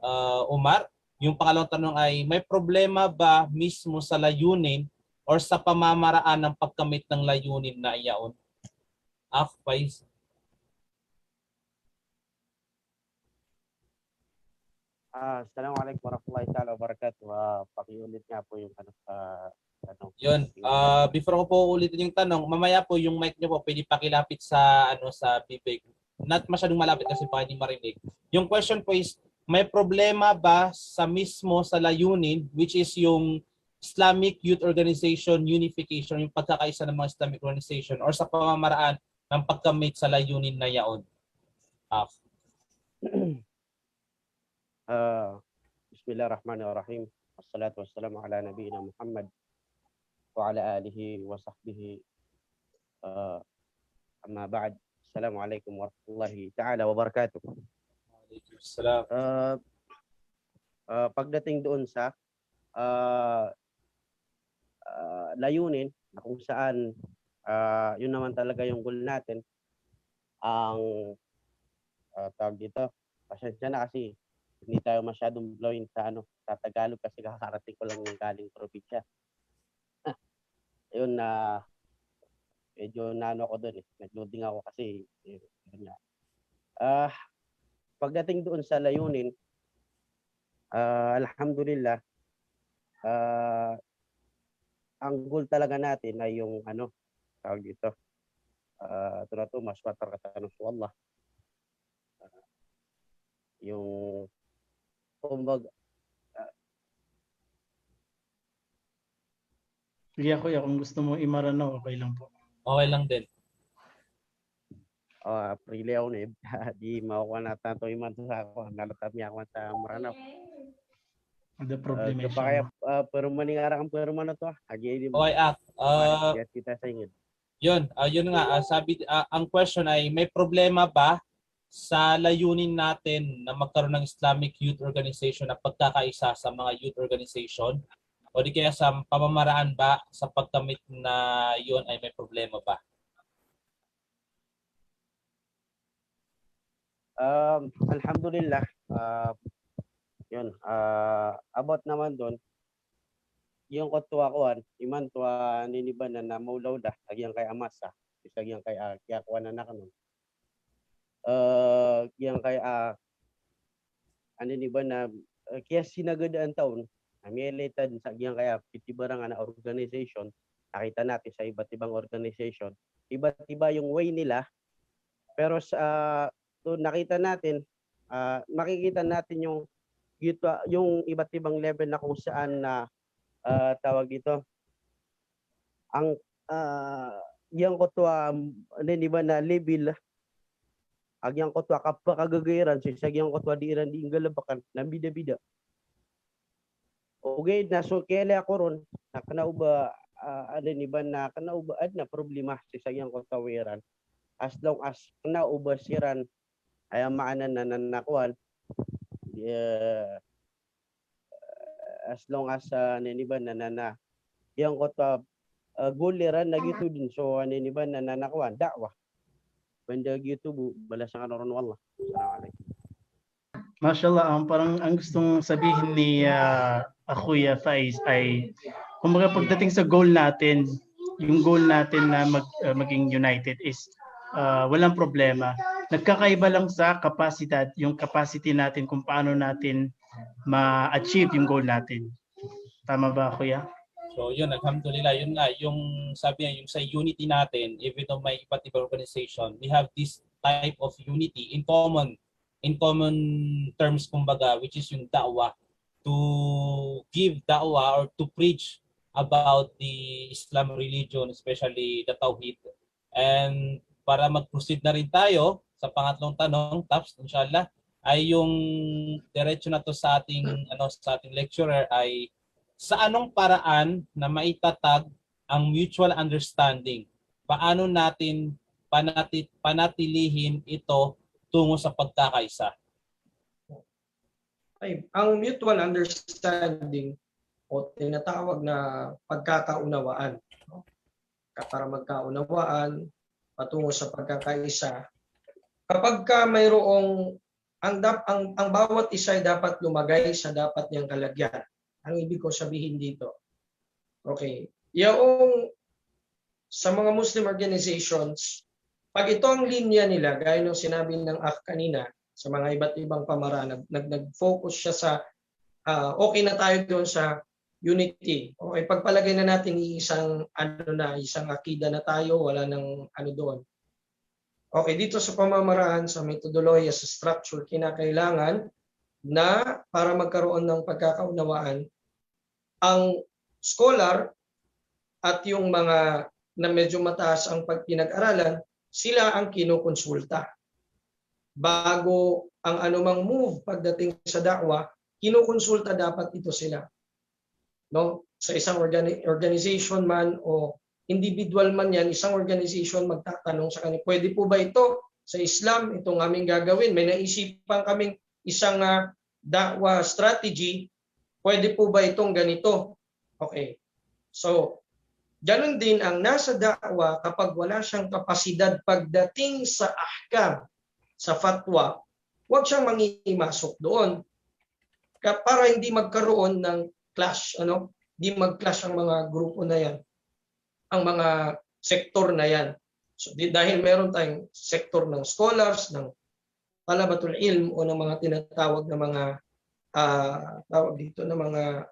Umar. Yung pangalawang tanong ay, may problema ba mismo sa layunin or sa pamamaraan ng pagkamit ng layunin na iyaon? Faiz. Assalamualaikum warahmatullahi ta'ala wabarakatuh. Pakiulit nga po yung tanong. Yun. Before ko po ulitin yung tanong, mamaya po yung mic niyo po pwede pakilapit sa sa bibig. Not masyadong malapit kasi baka hindi marinig. Yung question po is, may problema ba sa layunin, which is yung Islamic Youth Organization Unification, yung pagkakaisa ng mga Islamic Organization, or sa pamamaraan ng pagkamit sa layunin na yaon? Bismillahirrahmanirrahim. Wassalatu wassalamu ala nabiyina Muhammad wa ala alihi wa sahbihi. Amma ba'd. Assalamualaikum warahmatullahi ta'ala wabarakatuh. Waalaikumsalam. Pagdating doon sa layunin, na kung saan yun naman talaga yung goal natin, ang tawag dito, pasensya na kasi hindi tayo masyadong blowing sa sa Tagalog kasi kakarating ko lang yung galing probinsya. Yun medyo nano ako doon eh. Nag-loading ako kasi yun nga. Pagdating doon sa layunin, alhamdulillah, ang goal talaga natin ay yung tawag dito, ito na to, maswatar katano sa Allah. Yung kumbaga, Sige kuya, kung gusto mo imarano, okay lang po. Okay lang din. Prile ako na di makuha na tanto iman sa ako. Nalatap niya ako sa maranaw. The problem Ito pa kaya, pero maningara kang pero man na to. Agi, Okay, yes, kita sa ingin. yun nga, ang question ay may problema ba sa layunin natin na magkaroon ng Islamic Youth Organization na pagkakaisa sa mga youth organization? O di kaya sa pamamaraan ba sa pagkamit na yun ay may problema ba? Alhamdulillah, yun, about naman doon, yung katuwa iman tuwa niniban na maulaw da, agyang kay amasa, agyang kay kaya kuha na nakanon. Agyang kay niniban na, kaya sinagadaan taon, amiyelitad sa agyang kaya pitibarang na organization, nakita natin sa iba't ibang organization, iba't iba yung way nila, pero sa nakita natin, makikita natin yung iba't ibang level na kung saan na tawag dito. Ang yang ko to iba na level agyang ko to kapakagagaran sa agyang ko to di iran di ingalabakan na bida-bida. Okay na so kaya ako ron nakanauba iba na kanauba na problema sa agyang ko to weran. As long as nauba siran ay maanan na nanakuan as long as niniban na yang kota guliran na gitu din so niniban na nanakuan dakwah banda gitu bu balas ang karon wallah. Assalamualaikum. Mashallah, parang ang gustong sabihin ni Kuya Faiz ay kumbaga pagdating sa goal natin, yung goal natin na maging united is walang problema. Nagkakaiba lang sa kapasidad, yung capacity natin kung paano natin ma-achieve yung goal natin. Tama ba, Kuya? So yun, alhamdulillah, yun nga, yung sabi niya, yung sa unity natin, even though may iba't ibang organization, we have this type of unity in common terms, kumbaga, which is yung da'wah, to give da'wah or to preach about the Islam religion, especially the Tawhid. And para mag-proceed na rin tayo sa pangatlong tanong, Taps, inshallah, ay yung diretso na to sa ating lecturer ay sa anong paraan na maitatag ang mutual understanding? Paano natin panatilihin ito tungo sa pagkakaisa? Ay, ang mutual understanding o tinatawag na pagkakaunawaan, no? Para magkaunawaan patungo sa pagkakaisa. Kapag ka mayroong ang bawat isa ay dapat lumagay sa dapat niyang kalagyan. Ang ibig ko sabihin dito. Okay. Yung sa mga Muslim organizations, pag ito ang linya nila, gaya ng sinabi ng kanina, sa mga iba't ibang pamaraan, nag-focus siya sa okay na tayo doon sa unity. Okay, pagpalagay na natin isang akida na tayo, wala nang doon. Okay, dito sa pamamaraan, sa metodolohiya, sa structure, kinakailangan na para magkaroon ng pagkakaunawaan, ang scholar at yung mga na medyo mataas ang pagpinag-aralan, sila ang kinukonsulta. Bago ang anumang move pagdating sa da'wah, kinukonsulta dapat ito sila. No? Sa isang organization man o individual man yan, isang organization magtatanong sa kanila, pwede po ba ito sa Islam, itong aming gagawin? May naisipan kaming isang da'wah strategy, pwede po ba itong ganito? Okay. So, ganun din ang nasa da'wah kapag wala siyang kapasidad pagdating sa ahkam, sa fatwa, huwag siyang mangimasok doon. Para hindi magkaroon ng clash, Hindi mag-clash ang mga grupo na yan. Ang mga sektor na yan. So, dahil meron tayong sektor ng scholars, ng talabatul ilm o ng mga tinatawag na mga tawag dito na mga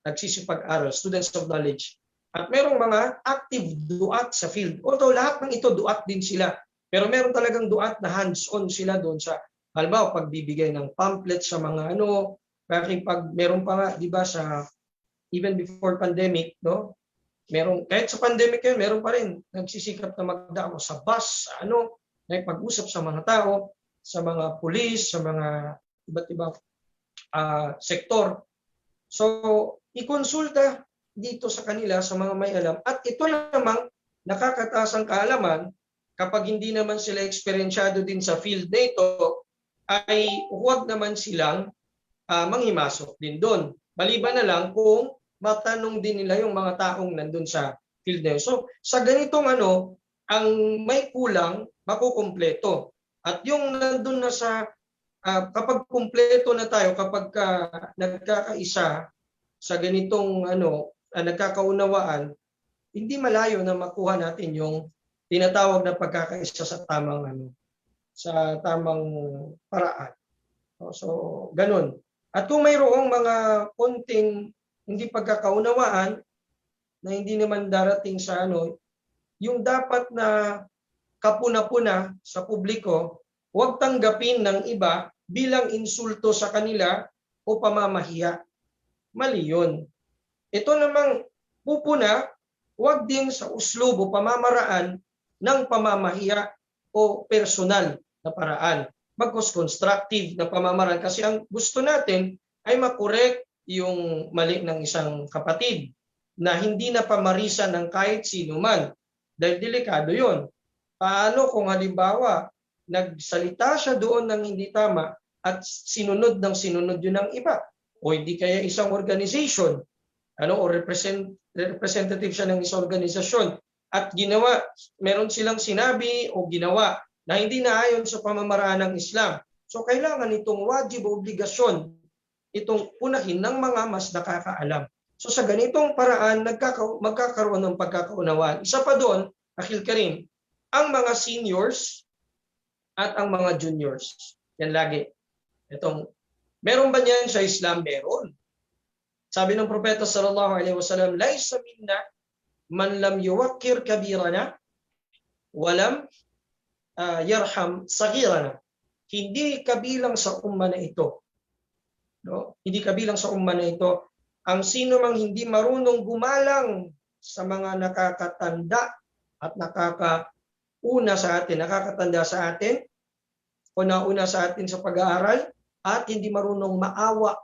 nagsisipag-aral, students of knowledge. At merong mga active duat sa field. Although lahat ng ito duat din sila. Pero meron talagang duat na hands-on sila doon sa halimbawa pagbibigay ng pamphlet sa mga pag meron pa nga, di ba, sa even before pandemic, no? Meron kahit sa pandemic yun, meron pa rin nagsisikap na magdamo sa bus, sa pag-usap sa mga tao, sa mga pulis, sa mga iba't ibang sektor. So, ikonsulta dito sa kanila, sa mga may alam. At ito namang nakakataas ang kaalaman kapag hindi naman sila eksperensyado din sa field na ito, ay huwag naman silang manghimasok din doon. Maliban na lang kung matanong din nila yung mga taong nandun sa field na yun. So, sa ganitong ang may kulang, makukumpleto. At yung nandun na sa kapag kumpleto na tayo, kapag nagkakaisa sa ganitong nagkakaunawaan, hindi malayo na makuha natin yung tinatawag na pagkakaisa sa tamang paraan. So, ganun. At kung mayroong mga konting hindi pagkakaunawaan na hindi naman darating sa yung dapat na kapuna-puna sa publiko, huwag tanggapin ng iba bilang insulto sa kanila o pamamahiya. Mali yun. Ito namang pupuna, huwag din sa uslub o pamamaraan ng pamamahiya o personal na paraan. Bagkus constructive na pamamaraan. Kasi ang gusto natin ay makorek yung mali ng isang kapatid na hindi na pamarisan ng kahit sino man. Dahil delikado yun. Paano kung halimbawa nagsalita siya doon ng hindi tama at sinunod yun ng iba? O hindi kaya isang organization o representative siya ng isang organisasyon at meron silang sinabi o ginawa na hindi naayon sa pamamaraan ng Islam. So kailangan itong wajib o obligasyon itong unahin ng mga mas nakakaalam. So sa ganitong paraan, magkakaroon ng pagkakaunawaan. Isa pa doon, Akhil Karim, ang mga seniors at ang mga juniors. Yan lagi. Meron ba niyan sa Islam? Meron. Sabi ng Propeta sallallahu alaihi wasallam, "Laisa minna man lam yuwaqqir kabirana wa lam yarham saghirana." Hindi kabilang sa umma na ito. No? Hindi kabilang sa umma na ito ang sino mang hindi marunong gumalang sa mga nakakatanda at nakakauna sa atin, nakakatanda sa atin o nauna sa atin sa pag-aaral at hindi marunong maawa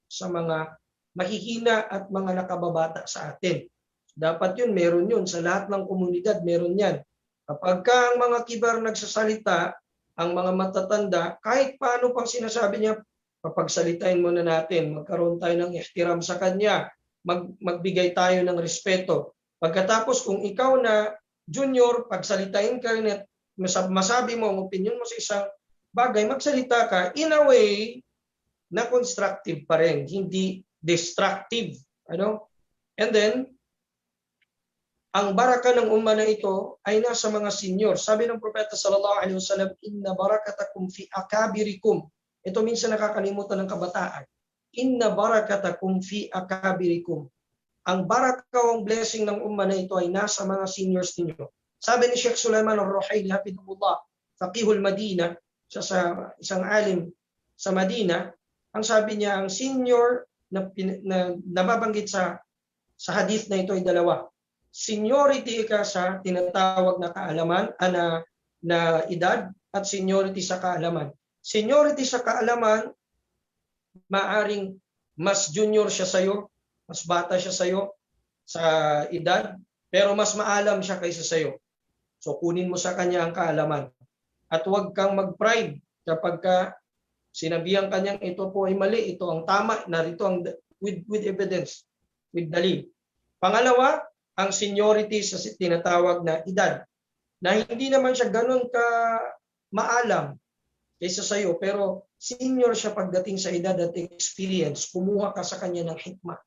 sa mga mahihina at mga nakababata sa atin. Dapat yun, meron yun. Sa lahat ng komunidad, meron yan. Kapag ang mga kibar nagsasalita, ang mga matatanda, kahit paano pang sinasabi niya, papagsalitain muna natin, magkaroon tayo ng ihtiram sa kanya, magbigay tayo ng respeto. Pagkatapos kung ikaw na junior, pagsalitain ka rin at masabi mo ang opinion mo sa isang bagay, magsalita ka in a way na constructive pa rin, hindi destructive. And then, ang baraka ng umma na ito ay nasa mga senior. Sabi ng Propeta sallallahu alaihi wasallam, "Inna barakatakum fi akabirikum." Ito minsan nakakalimutan ng kabataan. Inna barakatakum fi akabirikum. Ang baraka o blessing ng umma na ito ay nasa mga seniors ninyo. Sabi ni Sheikh Sulaiman al-Ruhaili, hafidhahullah, faqihul Madina, siya sa isang alim sa Madina, ang sabi niya, ang senior na nababanggit sa hadith na ito ay dalawa. Seniority ka sa tinatawag na kaalaman, na edad, at seniority sa kaalaman. Seniority sa kaalaman, maaring mas junior siya sa'yo, mas bata siya sa'yo sa edad, pero mas maalam siya kaysa sa'yo. So kunin mo sa kanya ang kaalaman. At huwag kang mag-pride kapag sinabihan kanyang ito po ay mali, ito ang tama, narito ang with evidence, with dalil. Pangalawa, ang seniority sa tinatawag na edad, na hindi naman siya ganun ka maalam kaysa sa'yo, pero senior siya pagdating sa edad at experience, kumuha ka sa kanya ng hikmah.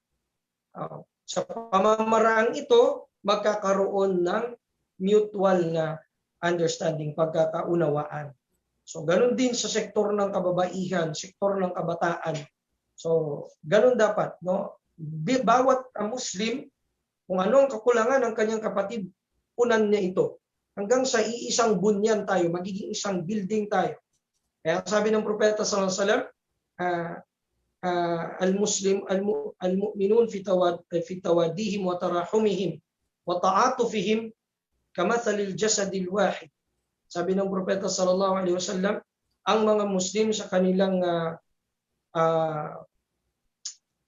Sa pamamaraang ito, magkakaroon ng mutual na understanding, pagkakaunawaan. So ganun din sa sektor ng kababaihan, sektor ng kabataan. So ganun dapat, no? Bawat Muslim, kung ano ang kakulangan ng kanyang kapatid, punan niya ito. Hanggang sa iisang bunyan tayo, magiging isang building tayo. Kaya sabi ng propeta sallallahu alaihi wasallam, al-Muslim al-mu'minun fi tawadihim wa tarahumihim wa ta'atufihim kamathalil jasadil wahid. Sabi ng propeta sallallahu alaihi wasallam, ang mga Muslim sa kanilang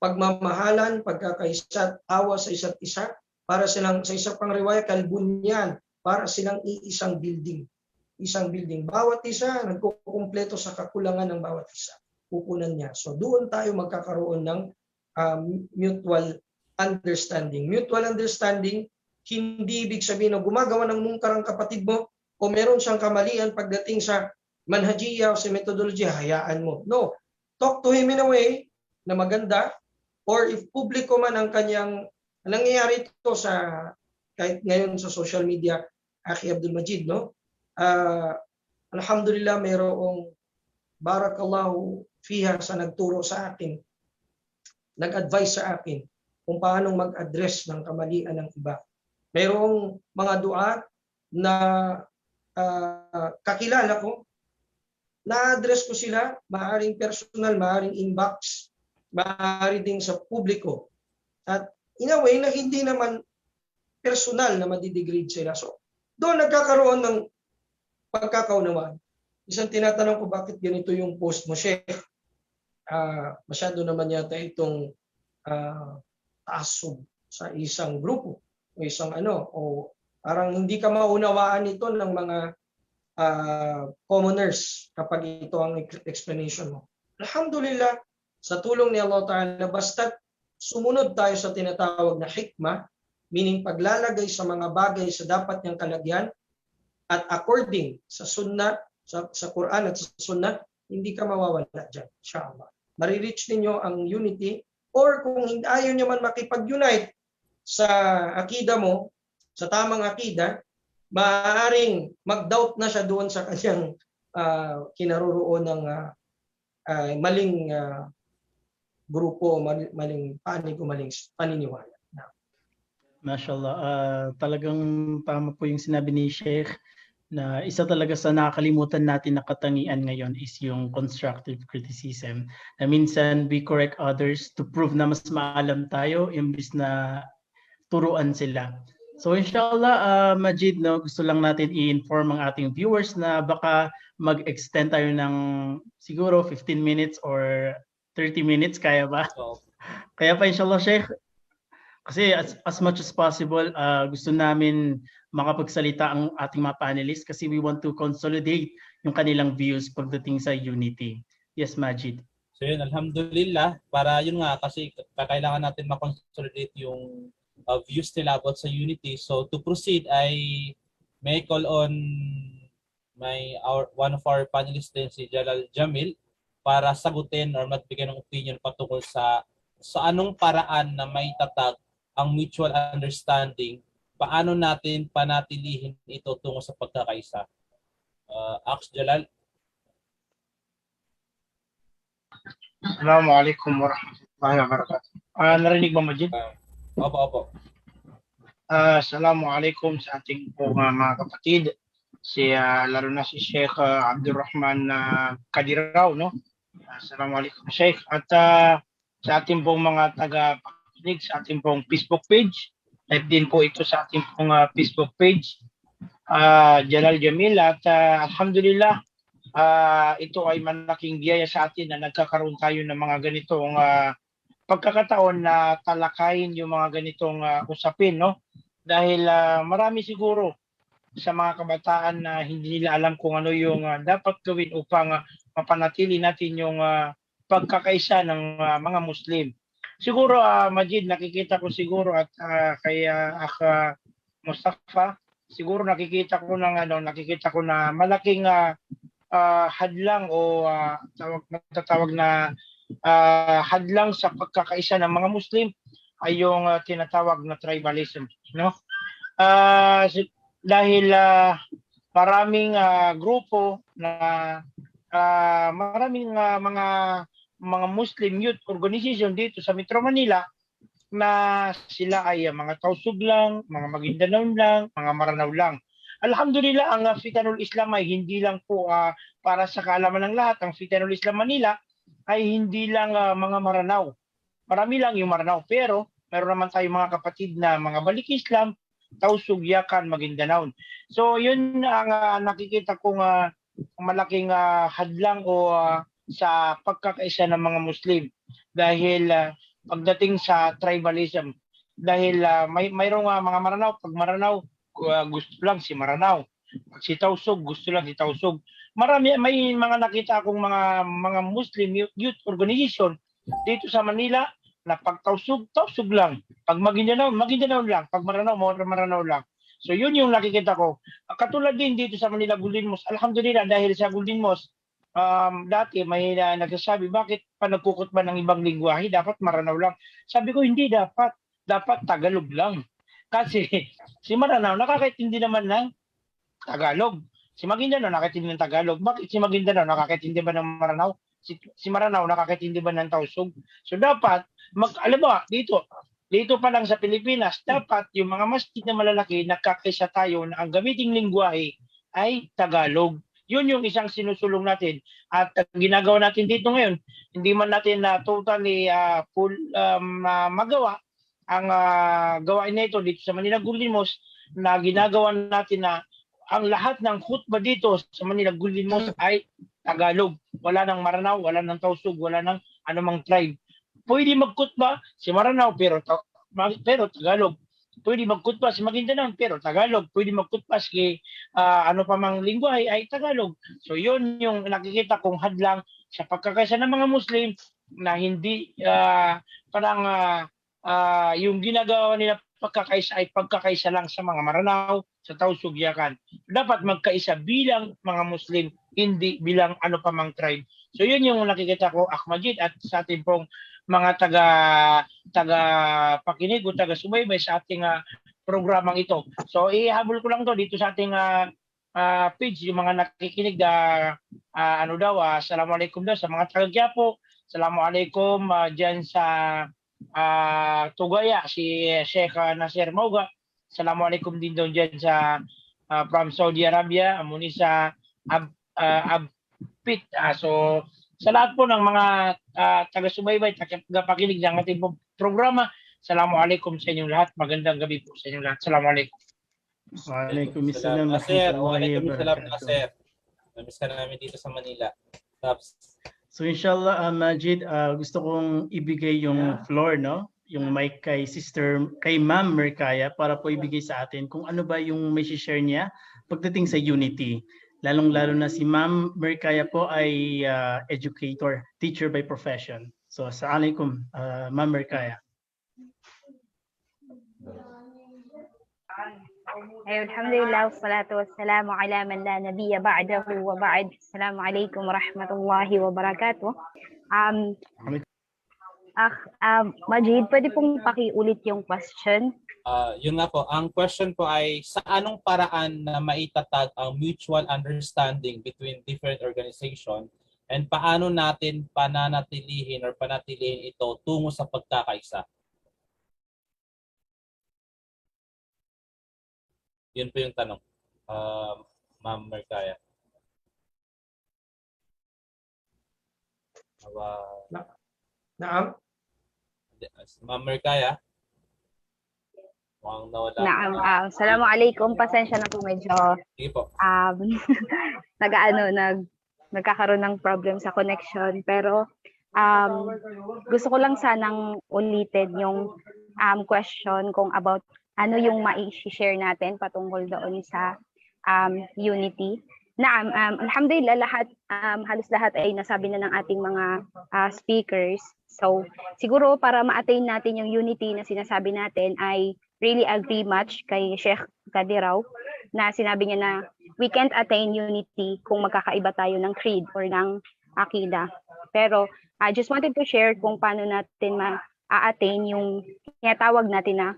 pagmamahalan, pagkakaisa, awa sa isa't isa, para silang sa isa pang riwaya kalbunyan, para silang iisang building. Isang building. Bawat isa nagkukumpleto sa kakulangan ng bawat isa. Pupunan niya. So doon tayo magkakaroon ng mutual understanding. Mutual understanding, hindi ibig sabihin na gumagawa ng mungkar ang kapatid mo o meron siyang kamalian pagdating sa manhajiya o sa methodology, hayaan mo. No. Talk to him in a way na maganda, or if publiko man ang kanyang nangyayari ito sa kahit ngayon sa social media, Akhi Abdul Majid, no? Alhamdulillah, mayroong barakallahu fiha sa nagturo sa akin, nag-advise sa akin kung paano mag-address ng kamalian ng iba. Mayroong mga duat na kakilala ko, na-address ko sila, maaaring personal, maaaring inbox, maaari din sa publiko. At in a way na hindi naman personal na madidegrade sila. So, doon nagkakaroon ng pagkakaunawaan. Isang tinatanong ko, bakit ganito yung post mo, Sheikh? Masyado naman yata itong taasub sa isang grupo o isang o parang hindi ka maunawaan ito ng mga commoners kapag ito ang explanation mo. Alhamdulillah, sa tulong ni Allah Ta'ala, basta't sumunod tayo sa tinatawag na hikmah, meaning paglalagay sa mga bagay sa dapat niyang kalagyan, at according sa sunnah, sa Quran at sa sunnah, hindi ka mawawala dyan, insyaAllah. Marireach ninyo ang unity, or kung ayaw nyo man makipag-unite sa akida mo, sa tamang akida, maaaring mag-doubt na siya doon sa kanyang kinaroroon ng maling grupo, maling panig o maling paniniwala. Mashallah, talagang tama po yung sinabi ni Sheikh na isa talaga sa nakakalimutan natin na katangian ngayon is yung constructive criticism. Na minsan we correct others to prove na mas maalam tayo imbis na turuan sila. So inshallah, Majid, no, gusto lang natin i-inform ang ating viewers na baka mag-extend tayo ng siguro 15 minutes or 30 minutes, kaya ba? Kaya pa inshallah, Sheikh, kasi as much as possible, gusto namin makapagsalita ang ating mga panelists kasi we want to consolidate yung kanilang views pagdating sa unity. Yes, Majid. So yun, alhamdulillah, para yun nga, kasi kailangan natin makonsolidate yung views nila about sa unity. So to proceed, I may call on one of our panelists din, si Jalal Jamil, para sagutin or magbigay ng opinion patungkol sa anong paraan na may tatag ang mutual understanding, paano natin panatilihin ito tungo sa pagkakaisa. Aks Jalal. Assalamualaikum warahmatullahi wabarakatuh. Narinig ba, Majid? Opo. Assalamualaikum sa ating po mga kapatid. Lalo na si Sheikh Abdurrahman Kadiraw, no? Assalamualaikum, Sheikh. At sa ating pong mga taga-pakinig sa ating pong Facebook page, live din po ito sa ating pong Facebook page, Jalal Jamil. At alhamdulillah, ito ay malaking biyaya sa atin na nagkakaroon tayo ng mga ganitong pagkakataon na talakayin yung mga ganitong usapin, no? Dahil marami siguro sa mga kabataan na hindi nila alam kung ano yung dapat gawin upang mapanatili natin yung pagkakaisa ng mga Muslim. Siguro, Majid, nakikita ko siguro at kay Mustafa, siguro nakikita ko na malaking hadlang o matatawag na hadlang sa pagkakaisa ng mga Muslim ay yung tinatawag na tribalism, no? dahil maraming grupo na maraming mga Muslim youth organization dito sa Metro Manila na sila ay mga Tausug lang, mga Maguindanao lang, mga Maranao lang. Alhamdulillah, ang Fitanul Islam ay hindi lang po para sa kaalaman ng lahat, ang Fitanul Islam Manila ay hindi lang mga Maranao. Marami lang yung Maranao, pero meron naman tayong mga kapatid na mga Balik Islam, Tausug, Yakan, Maguindanao. So yun ang nakikita kong malaking hadlang o sa pagkakaisa ng mga Muslim dahil pagdating sa tribalism, dahil mayroong mga Maranao, pag Maranao gusto lang si Maranao, pag si Tausug gusto lang si Tausug. May mga nakita akong mga Muslim youth organization dito sa Manila na pag Tausug lang, pag Maguindanao lang, pag Maranao lang. So yun yung nakikita ko. Katulad din dito sa Manila Golden Mosque, alhamdulillah, dahil sa Golden Mosque dati may nagsasabi, bakit pa nagkukutba ng ibang lingwahe, dapat Maranao lang. Sabi ko, hindi dapat Tagalog lang. Kasi si Maranao nakakaintindi naman ng Tagalog. Si Maguindanao nakakaintindi ng Tagalog. Bakit si Maguindanao nakakaintindi ba ng Maranao? Si Maranao nakakaintindi ba ng Tausug? So dapat, alam mo, dito pa lang sa Pilipinas, dapat yung mga masjid na malalaki, nagkakaisa tayo na ang gamiting lingwahe ay Tagalog. Yun yung isang sinusulong natin. At ginagawa natin dito ngayon, hindi man natin na totally full magawa ang gawain na ito dito sa Manila Golden Mosque, na ginagawa natin na ang lahat ng khutbah dito sa Manila Golden Mosque ay Tagalog. Wala nang Maranao, wala nang Tausug, wala nang anumang tribe. Pwede magkhutbah si Maranao pero Tagalog. Pwede magkhutbah si Maguindanao pero Tagalog. Pwede magkhutbah si ano pa mang lingwahe ay Tagalog. So yun yung nakikita kong hadlang sa pagkakaisa ng mga Muslim na hindi parang yung ginagawa nila pagkakaisa ay pagkakaisa lang sa mga Maranao, sa Tausug, Yakan. Dapat magkaisa bilang mga Muslim, hindi bilang ano pa mang tribe. So yun yung nakikita ko, Ahmadjid, at sa ating pong mga taga pakinig o taga subaybay sa ating programang ito. So ihabol ko lang to dito sa ating page, yung mga nakikinig assalamualaikum daw sa mga taga Quiapo, assalamualaikum dyan sa Tugaya, si Sheikh Nasir Mauga, assalamualaikum din daw dyan sa from Saudi Arabia, muni sa Abpit. So sa lahat po ng mga taga-subaybay, taga-pakinig ng ating programa, assalamualaikum sa inyong lahat. Magandang gabi po sa inyong lahat. Assalamualaikum. Waalaikumsalam. Sir, waalaikumsalam na sir. Namiss ka namin dito sa Manila. Taps. So inshallah, Majid, gusto kong ibigay yung floor, no? Yung mic kay Ma'am Mercaya para po ibigay sa atin kung ano ba yung may share niya pagdating sa unity. Lalong-lalo na si Ma'am Mercaya po ay educator, teacher by profession. So, assalamualaikum, Ma'am Mercaya. Alhamdulillah, wassalatu wassalamu ala man la nabiyya ba'dahu wa ba'd. Assalamualaikum warahmatullahi wabarakatuh. Majid, pwede pong pakiulit yung question? Yun nga po, ang question po ay sa anong paraan na maitatag ang mutual understanding between different organization and paano natin pananatilihin ito tungo sa pagkakaisa? Yun po yung tanong, Ma'am Mercaya. Naam? Ma'am Mercaya? Mukhang nawala. Naam. Assalamualaikum. Pasensya na po medyo. Sige po. Nagkakaroon ng problem sa connection. Pero gusto ko lang sanang ulitin yung question kung about ano yung mai-share natin patungkol doon sa unity. Alhamdulillah, halos lahat ay nasabi na ng ating mga speakers. So, siguro para ma-attain natin yung unity na sinasabi natin, I really agree much kay Sheikh Kadiraw na sinabi niya na we can't attain unity kung magkakaiba tayo ng creed or ng akida. Pero I just wanted to share kung paano natin ma-attain yung tinatawag natin na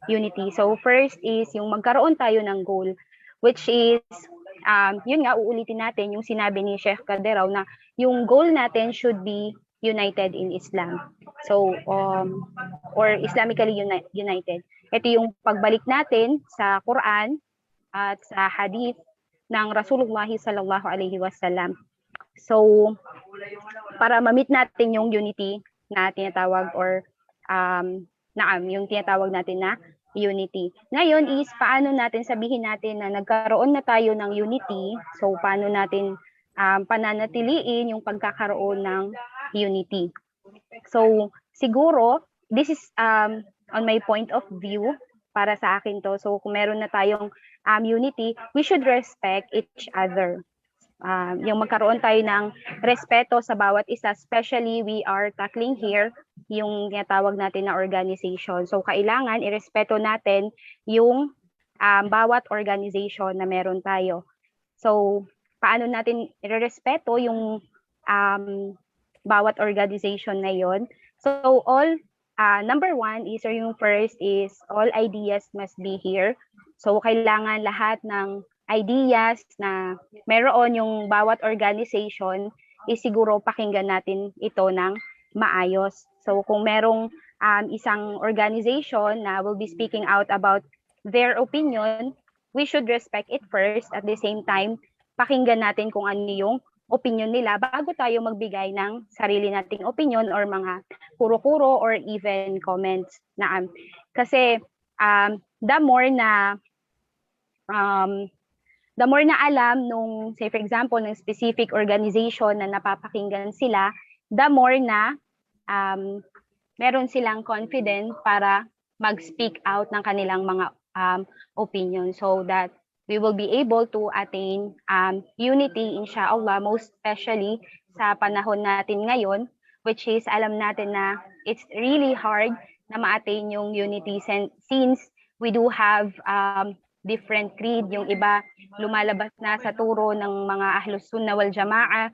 unity. So first is yung magkaroon tayo ng goal, which is yun nga, uulitin natin yung sinabi ni Sheikh Kadiraw na yung goal natin should be united in Islam. So or Islamically united. Ito yung pagbalik natin sa Quran at sa hadith ng Rasulullah sallallahu alaihi wasallam. So para ma-meet natin yung unity na tinatawag or yung tinatawag natin na unity. Ngayon is paano natin sabihin natin na nagkaroon na tayo ng unity. So paano natin pananatiliin yung pagkakaroon ng unity. So siguro this is on my point of view, para sa akin to. So kung meron na tayong unity, we should respect each other. Yung magkaroon tayo ng respeto sa bawat isa, especially we are tackling here yung tinatawag natin na organization. So kailangan irespeto natin yung bawat organization na meron tayo. So paano natin irespeto yung bawat organization na yon? So all number one is, or yung first is, all ideas must be here. So kailangan lahat ng ideas na meron yung bawat organization is siguro pakinggan natin ito ng maayos. So kung merong isang organization na will be speaking out about their opinion, we should respect it first. At the same time, pakinggan natin kung ano yung opinion nila bago tayo magbigay ng sarili nating opinion or mga kuro-kuro or even comments na kasi the more na alam nung, say for example, ng specific organization na napapakinggan sila, the more na meron silang confidence para mag-speak out ng kanilang mga opinion, so that we will be able to attain unity, inshallah, most especially sa panahon natin ngayon, which is alam natin na it's really hard na ma-attain yung unity since we do have different creed. Yung iba lumalabas na sa turo ng mga Ahlus Sunnah wal Jamaa,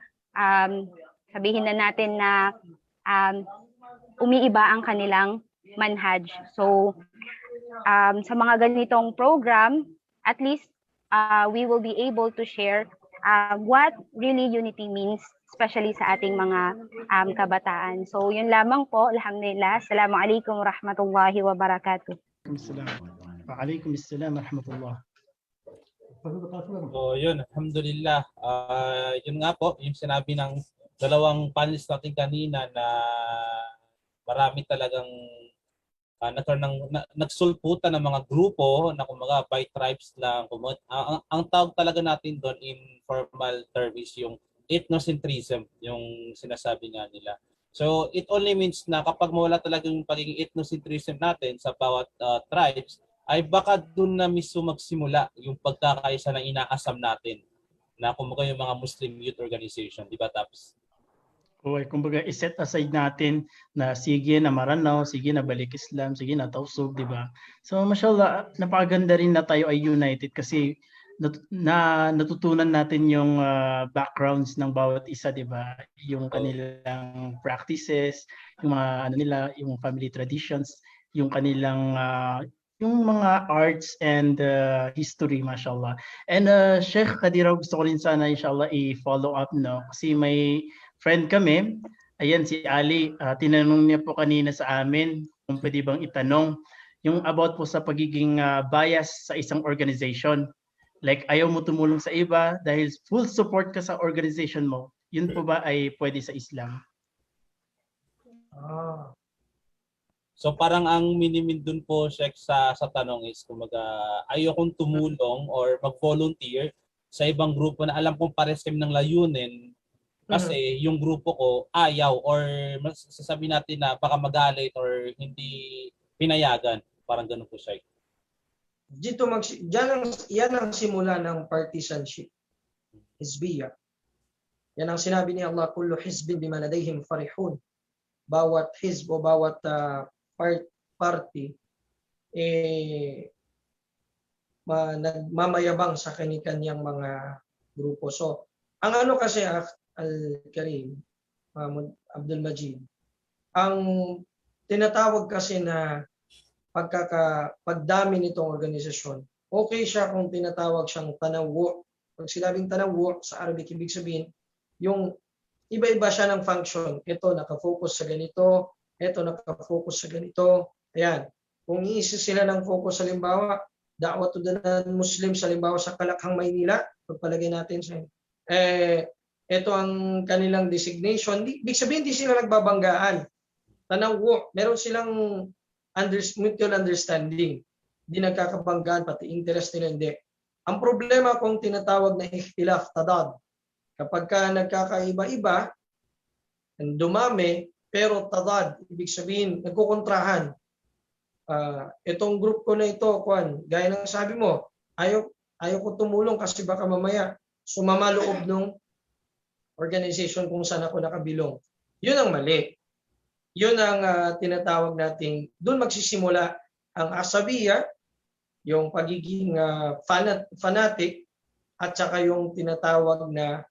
sabihin na natin na umiiba ang kanilang manhaj. So sa mga ganitong program, at least we will be able to share what really unity means, especially sa ating mga kabataan. So yun lamang po. Alhamdulillah. Assalamualaikum warahmatullahi wabarakatuh. Waalaikumsalam warahmatullah. So yun, alhamdulillah. Yun nga po, yung sinabi ng dalawang panelists natin kanina na marami talagang nagsulputan ng mga grupo na kumaga by tribes lang. Ang tawag talaga natin doon in formal term is yung ethnocentrism, yung sinasabi nga nila. So it only means na kapag mawala talaga yung pagiging ethnocentrism natin sa bawat tribes, ay baka doon na mismo magsimula yung pagkakaisa na inaasam natin na kumaga yung mga Muslim Youth Organization, di ba, Taps? Okay, kumbaga i-set aside natin na sige na Maranao, sige na Balik Islam, sige na Tausug, di ba? So mashallah, napakaganda rin na tayo ay united kasi natutunan natin yung backgrounds ng bawat isa, di ba? Yung kanilang practices, yung mga ano nila, yung family traditions, yung kanilang yung mga arts and history, mashallah. And Sheikh Kadiraw, gusto ko rin sana inshallah i-follow up, no? Kasi may friend kami, ayan si Ali, tinanong niya po kanina sa amin kung pwede bang itanong yung about po sa pagiging bias sa isang organization. Like ayaw mo tumulong sa iba dahil full support ka sa organization mo. Yun po ba ay pwede sa Islam? So parang ang minimin dun po, Sheikh, sa tanong is kumaga ayokong tumulong or mag-volunteer sa ibang grupo na alam kong pares kami ng layunin. Kasi yung grupo ko ayaw or sasabihin natin na baka magalit or hindi pinayagan. Parang ganun po siya. Yan ang simula ng partisanship. Hizbiyya. Yan ang sinabi ni Allah, kullu hizbin bima ladayhim farihun. Bawat hizb o bawat party nagmamayabang sa kani-kanyang mga grupo. So, ang ano kasi Al-Karim, Abdul Majid, ang tinatawag kasi na pagdami nitong organisasyon. Okay siya kung tinatawag siyang tanawu. Pag sinabing tanawu sa Arabic, ibig sabihin, yung iba-iba siya ng function. Ito nakafocus sa ganito, ito nakafocus sa ganito. Ayan. Kung iisa sila ng focus, halimbawa, da'wah to the non-Muslim, halimbawa sa Kalakhang, Maynila, pagpalagay natin sa ito ang kanilang designation. Ibig sabihin, hindi sila nagbabanggaan. Tanawu, meron silang mutual understanding. Hindi nagkakabanggaan, pati interest nila hindi. Ang problema kung tinatawag na ikhtilaf, tadad, kapag ka nagkakaiba-iba, dumami, pero tadad, ibig sabihin, nagkukontrahan. Itong group ko na ito, gaya ng sabi mo, ayaw ko tumulong kasi baka mamaya sumama loob ng organization kung saan ako nakabilong. Yun ang mali. Yun ang tinatawag nating, doon magsisimula ang asabiya, yung pagiging fanatic, at saka yung tinatawag na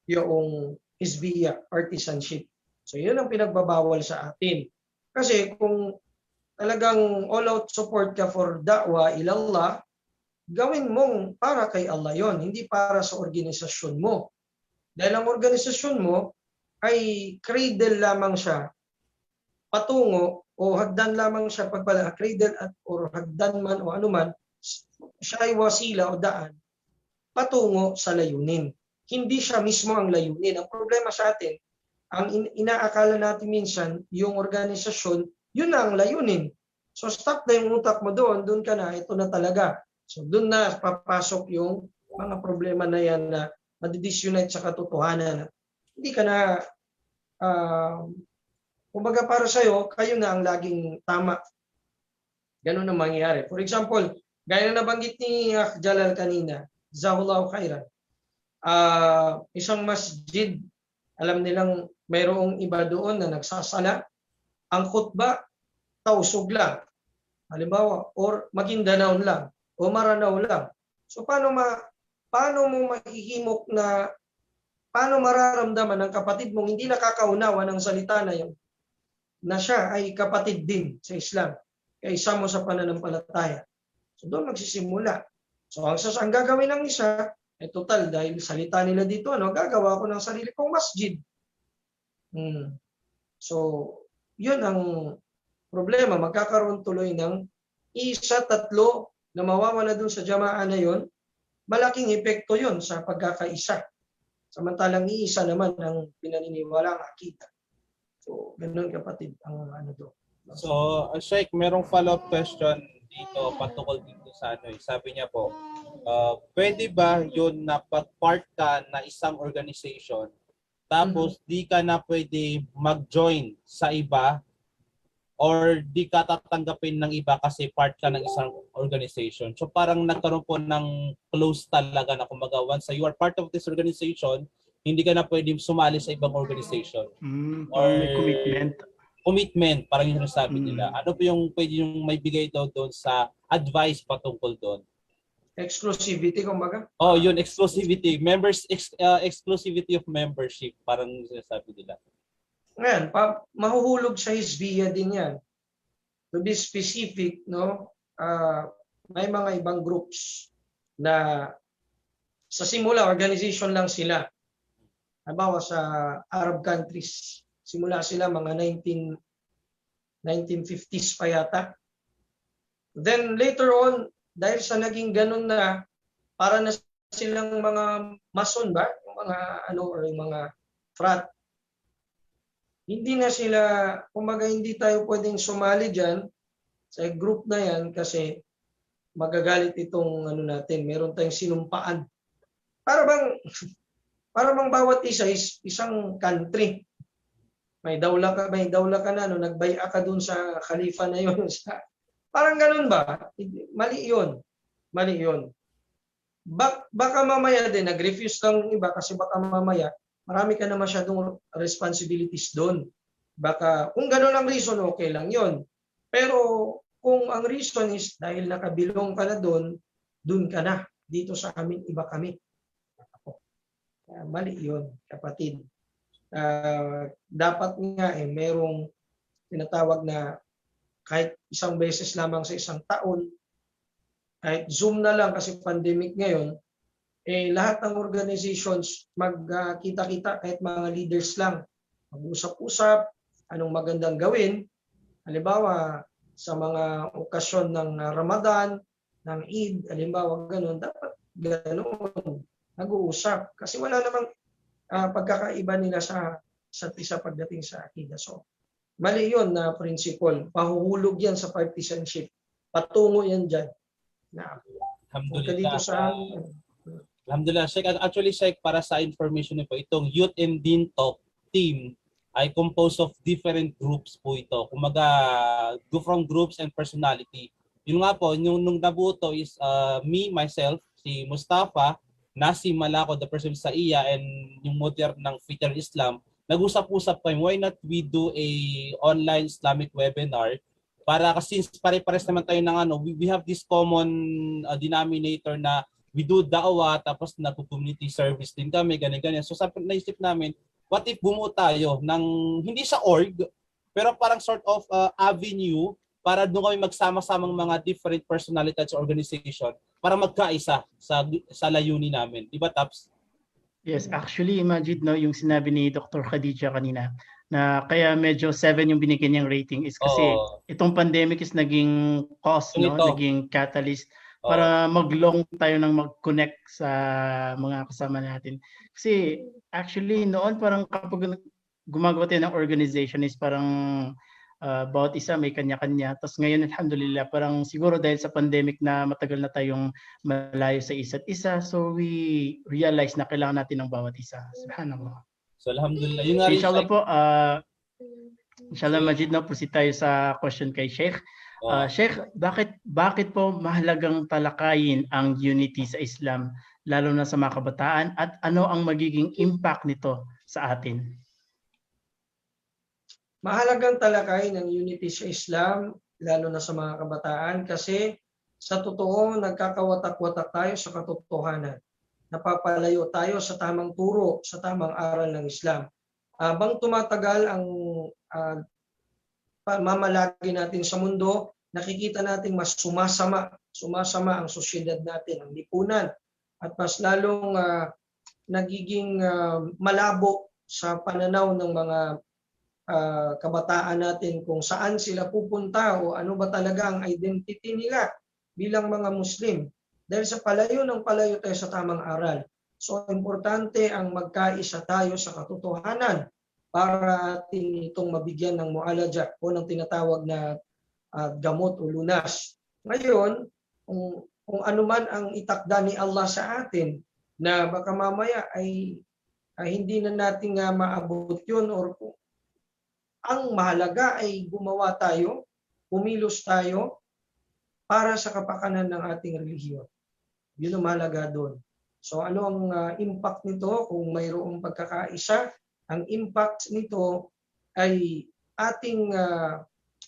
yung hizbiya, partisanship. So yun ang pinagbabawal sa atin. Kasi kung talagang all-out support ka for da'wah ilallah, gawin mong para kay Allah yon, hindi para sa organisasyon mo. Dahil ang organisasyon mo ay cradle lamang siya patungo o hagdan lamang siya cradle or hagdan man o anuman, siya ay wasila o daan patungo sa layunin. Hindi siya mismo ang layunin. Ang problema sa atin, ang inaakala natin minsan, yung organisasyon, yun na ang layunin. So stop na yung utak mo doon ka na, ito na talaga. So doon na papasok yung mga problema na yan na madidisunite sa katotohanan. Hindi ka na, kumbaga para sa'yo, kayo na ang laging tama. Ganun ang mangyayari. For example, gaya na nabanggit ni Jalal kanina, Jazahullahu khairan. Isang masjid, alam nilang mayroong iba doon na nagsasala. Ang khutba, tausog lang. Halimbawa, or Maguindanao lang, o Maranao lang. So paano mo mahihimok na, paano mararamdaman ng kapatid mong hindi nakakaunawa ng salita na yun, na siya ay kapatid din sa Islam, kaysa mo sa pananampalataya. So doon magsisimula. So ang gagawin ng isa, total, dahil salita nila dito, gagawa ko ng sarili kong masjid. So, yun ang problema. Magkakaroon tuloy ng isa, tatlo na mawawala dun sa jamaa na yun. Malaking epekto yun sa pagkakaisa. Samantalang iisa naman ang pinaniniwala ang akida. So, ganun kapatid ang doon. So, Sheikh, merong follow-up question dito patungkol dito sa sabi niya po, pwede ba yun na pag-part ka na isang organization tapos di ka na pwede mag-join sa iba or di ka tatanggapin ng iba kasi part ka ng isang organization? So parang nagkaroon po ng close talaga na kumbaga once you are part of this organization, hindi ka na pwede sumali sa ibang organization. Or may commitment. Parang yung sinasabi nila. Ano po yung pwede yung may bigay daw doon sa advice patungkol doon? Exclusivity, kumbaga? Oh, yun, exclusivity. Exclusivity of membership. Parang yung sinasabi nila. Ngayon, mahuhulog sa hizbiya din yan. To be specific, may mga ibang groups na sa simula, organization lang sila. Halimbawa sa Arab countries, simula sila mga 1950s pa yata. Then later on, dahil sa naging ganun na, para na silang mga mason ba? Yung mga or yung mga frat. Hindi na sila, kumbaga hindi tayo pwedeng sumali dyan sa group na yan kasi magagalit itong natin. Meron tayong sinumpaan. Para bang bawat isa is isang country. May dawla ka na, nagbaya ka dun sa khalifa na yun. Parang ganun ba? Mali yun. Baka mamaya din, nag-refuse lang iba kasi baka mamaya, marami ka na masyadong responsibilities doon. Baka, kung ganun ang reason, okay lang yun. Pero kung ang reason is dahil nakabilong ka na doon ka na. Dito sa amin, iba kami. Mali yun, kapatid. Dapat nga merong tinatawag na kahit isang beses lamang sa isang taon, kahit Zoom na lang kasi pandemic ngayon, lahat ng organizations magkita-kita kahit mga leaders lang. Mag-usap-usap, anong magandang gawin. Halimbawa, sa mga okasyon ng Ramadan, ng Eid, halimbawa ganun, dapat ganun, nag-uusap. Kasi wala namang pagkakaiba nila sa isa pagdating sa akida. So, mali yun na principle. Pahuhulog yan sa partisanship. Patungo yan dyan. Na, huwag ka dito sa Alhamdulillah, Sheikh. Actually, Sheikh, para sa information niyo po, itong Youth and Deen Talk team ay composed of different groups po ito. Kumaga, from groups and personality. Yun nga po, nung nabuo to is me, myself, si Mustafa, Nasi Malako, the person sa iya, and yung modern ng Fitter Islam. Nag-usap-usap kami, why not we do a online Islamic webinar para kasi pare-pares naman tayo ng we have this common denominator na we do da'wah, tapos nag-community service din kami, ganyan-ganyan. So naisip namin, what if bumuo tayo ng, hindi sa org, pero parang sort of avenue para doon kami magsama-samang mga different personalities organization para magkaisa sa layunin namin. Diba, Taps? Yes, actually, Majid, no, yung sinabi ni Dr. Khadija kanina, na kaya medyo 7 yung binigyan niyang rating is kasi itong pandemic is naging cause, no, naging catalyst para mag-long tayo ng mag-connect sa mga kasama natin. Kasi actually noon parang kapag gumagawa tayo ng organization is parang bawat isa may kanya-kanya. Tapos ngayon alhamdulillah parang siguro dahil sa pandemic na matagal na tayong malayo sa isa't isa, so we realize na kailangan natin ng bawat isa. Subhanallah. So alhamdulillah. Yung nga rin, inshallah po, inshallah Majid, no, proceed tayo sa question kay Sheikh. Sheikh, bakit po mahalagang talakayin ang unity sa Islam, lalo na sa mga kabataan, at ano ang magiging impact nito sa atin? Mahalagang talakayin ang unity sa Islam, lalo na sa mga kabataan, kasi sa totoo, nagkakawatak-watak tayo sa katotohanan. Napapalayo tayo sa tamang turo, sa tamang aral ng Islam. Habang tumatagal ang mamalagi natin sa mundo, nakikita natin mas sumasama ang sosyedad natin, ang lipunan, at mas lalong nagiging malabo sa pananaw ng mga kabataan natin kung saan sila pupunta o ano ba talaga ang identity nila bilang mga Muslim. Dahil sa palayo tayo sa tamang aral. So importante ang magkaisa tayo sa katotohanan para atin itong mabigyan ng mu'alaja o ng tinatawag na gamot o lunas. Ngayon, kung ano man ang itakda ni Allah sa atin na baka mamaya ay hindi na natin maabot yun, or ang mahalaga ay gumawa tayo, pumilos tayo para sa kapakanan ng ating relihiyon. Yun ang mahalaga doon. So ano ang impact nito kung mayroong pagkakaisa? Ang impact nito ay ating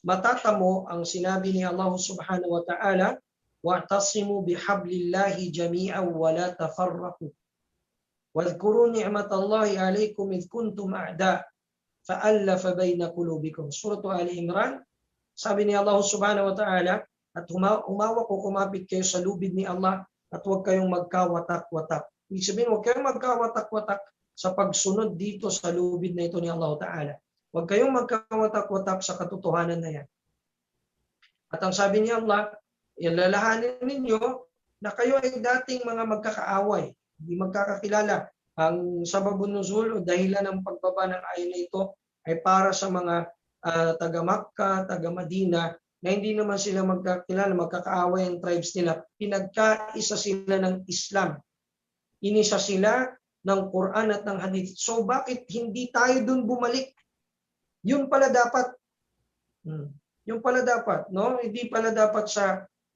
matatamo ang sinabi ni Allah subhanahu wa ta'ala, wa'tasimu bihablillahi jami'an wa la tafarraqu. Wadhkuru ni'matallahi alaykum idh kuntum a'da' fa'allafa bayna qulubikum. Surah Ali Imran, sabi ni Allah subhanahu wa ta'ala, at umawak o kumapit kayo sa lubid ni Allah at huwag kayong magkawatak-watak. Ibig sabihin, huwag kayong magkawatak-watak sa pagsunod dito sa lubid na ito ni Allah ta'ala. Huwag kayong magkawatak-watak sa katotohanan na yan. At ang sabi ni Allah, ilalahanin ninyo na kayo ay dating mga magkakaaway, hindi magkakakilala. Ang sababun nuzul o dahilan ng pagbaba ng ayon na ito ay para sa mga taga-Makkah, taga-Madina, na hindi naman sila magkakilala, magkakaaway ang tribes nila. Pinagkaisa sila ng Islam. Inisa sila ng Quran at ng Hadith. So bakit hindi tayo dun bumalik? Yun pala dapat. Yung pala dapat, no? Hindi pala dapat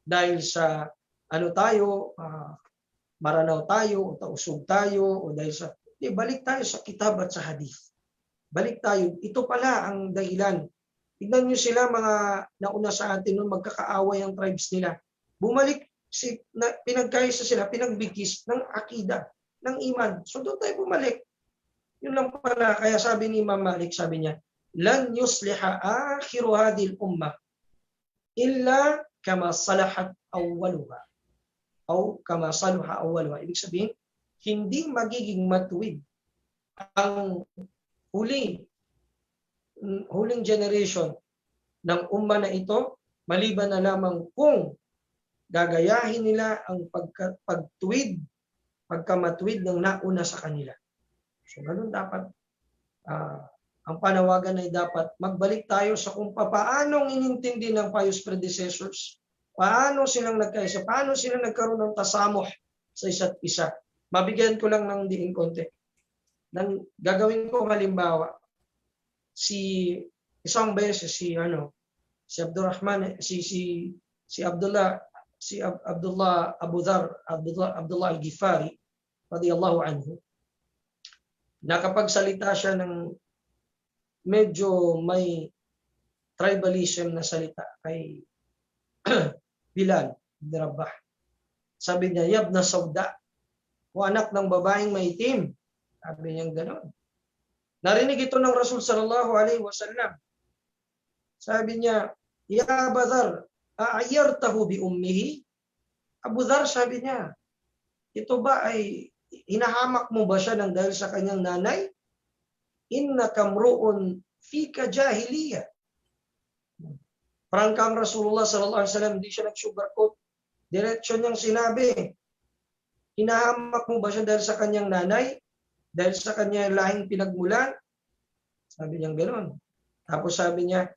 dahil sa tayo, maranaw tayo, o tausog tayo, o dahil sa, balik tayo sa kitab at sa hadith. Balik tayo. Ito pala ang dahilan. Tignan nyo sila, mga nauna sa atin noon, magkakaaway ang tribes nila. Bumalik, pinagkaisa sila, pinagbigkis ng akida, ng iman. So doon tayo bumalik. Yun lang pala. Kaya sabi ni Imam Malik, sabi niya, lan yusliha akhiru hadhil ummah illa kama salahat awwaluha o kama saluha awwaluha. Ibig sabihin, hindi magiging matuwid ang huling generation ng umma na ito maliban na lamang kung gagayahin nila ang pagkamatuwid ng nauna sa kanila. So ganun dapat. Ang panawagan ay dapat magbalik tayo sa kung paanong inintindi ng pious predecessors, paano silang nagkaisa, paano sila nagkaroon ng tasamuh sa isa't isa. Mabigyan ko lang ng diin konti. Gagawin ko halimbawa, isang beses si Abdurrahman, si Abdullah Abu Dhar, Abdullah al-Ghifari radiyallahu anhu, nakapagsalita siya ng medyo may tribalism na salita kay Bilal ibn Rabah. Sabi niya, "Yabna Sauda," o anak ng babaeng maitim. Sabi niya gano'n. Narinig ito ng Rasul sallallahu alaihi wasallam. Sabi niya, "Ya Abu Dhar, a'ayyartahu bi ummihi?" Abu Dhar, sabi niya, ito ba ay hinahamak mo ba siya ng dahil sa kanyang nanay? Innaka mru'un fika jahiliya. Prangkang Rasulullah sallallahu alaihi wasallam, hindi siya nag-sugarcoat. Diretso niyang sinabi, hinahamak mo ba siya dahil sa kanyang nanay? Dahil sa kanyang lahing pinagmulan? Sabi niya gano'n. Tapos sabi niya,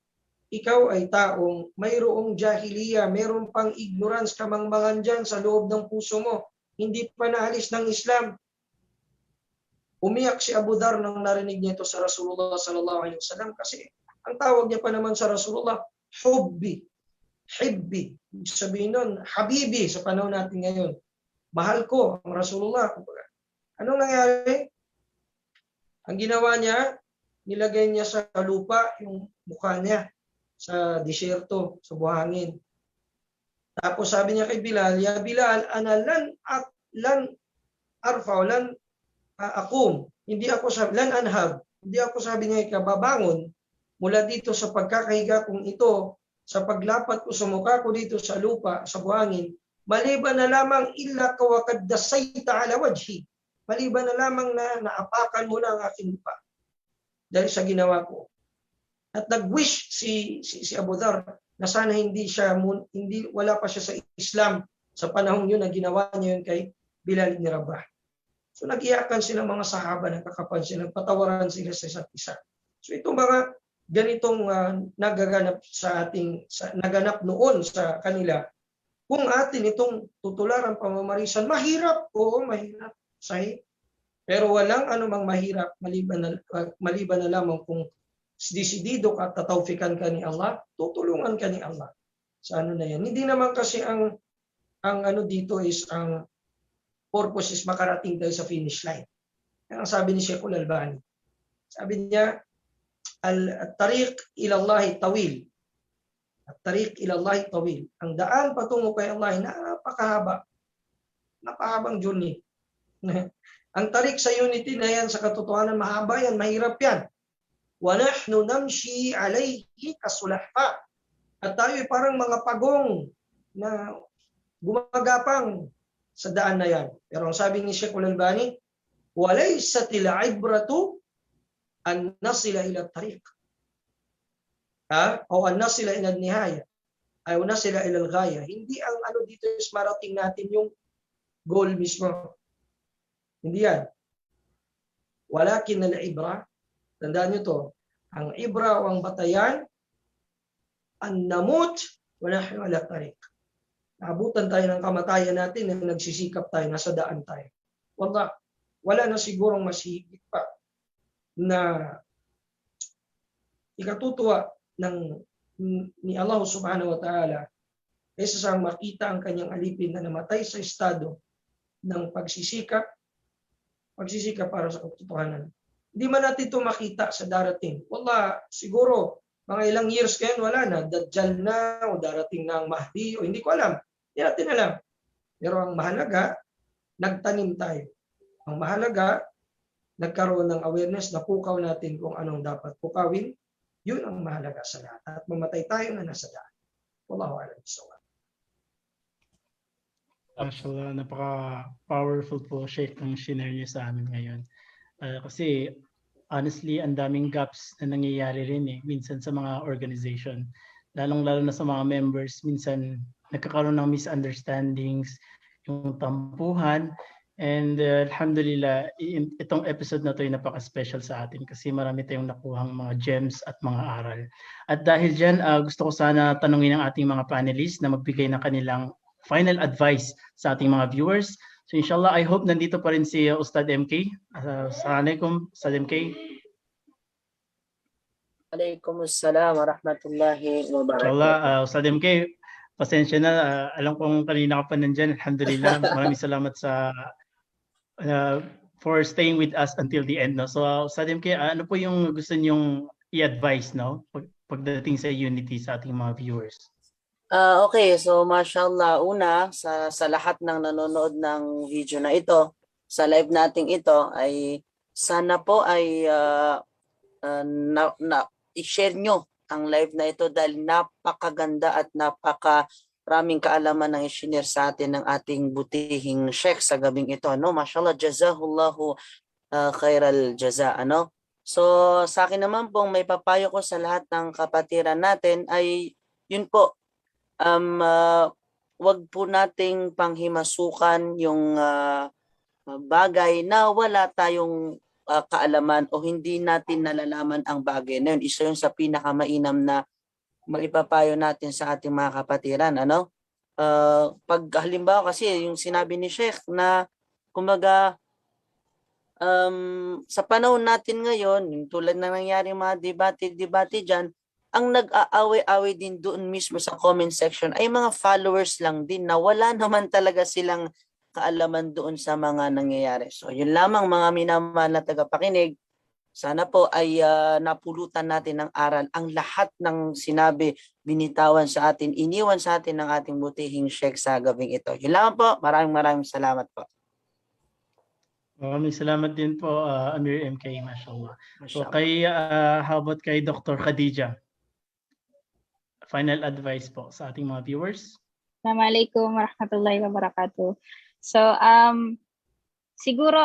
ikaw ay taong mayroong jahiliya, mayroong pang ignorance, kamangmangan dyan sa loob ng puso mo. Hindi pa naalis ng Islam. Umiyak si Abu Dhar nang narinig niya ito sa Rasulullah sallallahu alaihi wasallam kasi ang tawag niya pa naman sa Rasulullah, hubbi, hibbi. Sabihin nun, habibi sa panahon natin ngayon. Mahal ko ang Rasulullah. Anong nangyari? Ang ginawa niya, nilagay niya sa lupa yung mukha niya sa disyerto, sa buhangin. Tapos sabi niya kay Bilal, "Ya Bilal, ana lan akum." Hindi ako sabi, lan anhab. Hindi ako sabi niya ikababangon mula dito sa pagkakahiga kong ito, sa paglapat ko sa mukha ko dito sa lupa, sa buhangin, maliban na lamang illa kawakad dasayta ala wajhi. Maliban na lamang na naapakan mo na ang aking lupa dahil sa ginawa ko. At nag-wish si Abu Dhar na sana wala pa siya sa Islam sa panahon yun na ginawa niya yun kay Bilal ibn Rabah. So nag-iyakan sila mga sahaba, nagkakapansin, nagpatawaran sila sa isa't isa. So itong mga ganitong naganap noon sa kanila, kung atin itong tutularan pamamarisan, mahirap, oo mahirap, sahih. Pero walang anumang mahirap maliban na lamang kung desidido ka, tatawfikan ka ni Allah, tutulungan ka ni Allah. Sa ano na yan. Hindi naman kasi ang dito is ang purpose is makarating tayo sa finish line. Ang sabi ni Sheikh Al-Albani. Sabi niya, At-tariq ilallahi tawil. At-tariq ilallahi tawil. Ang daan patungo kay Allah ay napakahaba. Napakahabang journey. Ang tariq sa unity na yan, sa katotohanan, mahaba yan, mahirap yan. Wa nahnu namshi alayhi kasulahfa. At tayo ay parang mga pagong na gumagapang sa daan na yan. Pero ang sabi ni Sheikh Al-Albani, walaysatil ibratu an nasila ila tariq. O an nasila ila nihaya. Ay o nasila ila al-ghaya. Hindi ang dito is marating natin yung goal mismo. Hindi yan. Walakin al-ibra, tandaan nyo to, ang ibra o ang batayan, an namut wala wala tariq. Naabutan tayo ng kamatayan natin na nagsisikap tayo, nasa daan tayo. Wala na sigurong masihigit pa na ikatutuwa ni Allah subhanahu wa ta'ala kaysa sa makita ang kanyang alipin na namatay sa estado ng pagsisikap para sa katotohanan. Hindi man natin ito makita sa darating. Siguro mga ilang years kayan wala na, Dajjal na o darating na ang Mahdi o hindi ko alam. Hindi natin alam. Pero ang mahalaga, nagtanim tayo. Ang mahalaga, nagkaroon ng awareness, napukaw natin kung anong dapat pukawin. Yun ang mahalaga sa lahat. At mamatay tayo na nasa daan. Wallahu a'lam bissawab. Mashallah, napaka-powerful po, Sheikh, ang shinare niyo sa amin ngayon. Kasi honestly, ang daming gaps na nangyayari rin minsan sa mga organization. Lalong-lalo na sa mga members, minsan nagkakaroon ng misunderstandings, yung tampuhan. And alhamdulillah, itong episode na to ay napaka-special sa atin kasi marami tayong nakuhang mga gems at mga aral. At dahil dyan, gusto ko sana tanungin ang ating mga panelists na magbigay ng kanilang final advice sa ating mga viewers. So inshallah, I hope nandito pa rin si Ustad MK. Assalamualaikum, Ustad MK. Waalaikumsalam warahmatullahi wabarakatuh. Inshallah, Ustad MK, pasensya na. Alam kong kanina ka pa nandyan. Alhamdulillah, maraming salamat for staying with us until the end. No? So Ustad MK, ano po yung gusto niyong i-advise pagdating sa unity sa ating mga viewers? Okay, so mashallah, una sa lahat ng nanonood ng video na ito, sa live nating ito ay sana po ay i-share nyo ang live na ito dahil napakaganda at napakaraming kaalaman ng i-share sa atin ng ating butihing Sheikh sa gabing ito. No? Mashallah, jazahullahu khairal jaza. Ano? So sa akin naman pong may papayo ko sa lahat ng kapatiran natin ay yun po, wag po nating panghimasukan yung bagay na wala tayong kaalaman o hindi natin nalalaman ang bagay na yun. Isa yun sa pinakamainam na maipapayo natin sa ating mga kapatiran. Ano? Pag halimbawa kasi yung sinabi ni Sheikh na kumbaga sa panahon natin ngayon, yung tulad na nangyari mga debate dyan, ang nag-aaway-away din doon mismo sa comment section ay mga followers lang din na wala naman talaga silang kaalaman doon sa mga nangyayari. So yun lamang mga minamahal na tagapakinig, sana po ay napulutan natin ng aral ang lahat ng sinabi, binitawan sa atin, iniwan sa atin ng ating butihing Sheikh sa gabing ito. Yun lamang po, maraming salamat po. Maraming salamat din po, Amir MK, mashallah. So how about kay Dr. Khadija? Final advice po sa ating mga viewers. Assalamualaikum warahmatullahi wabarakatuh. So siguro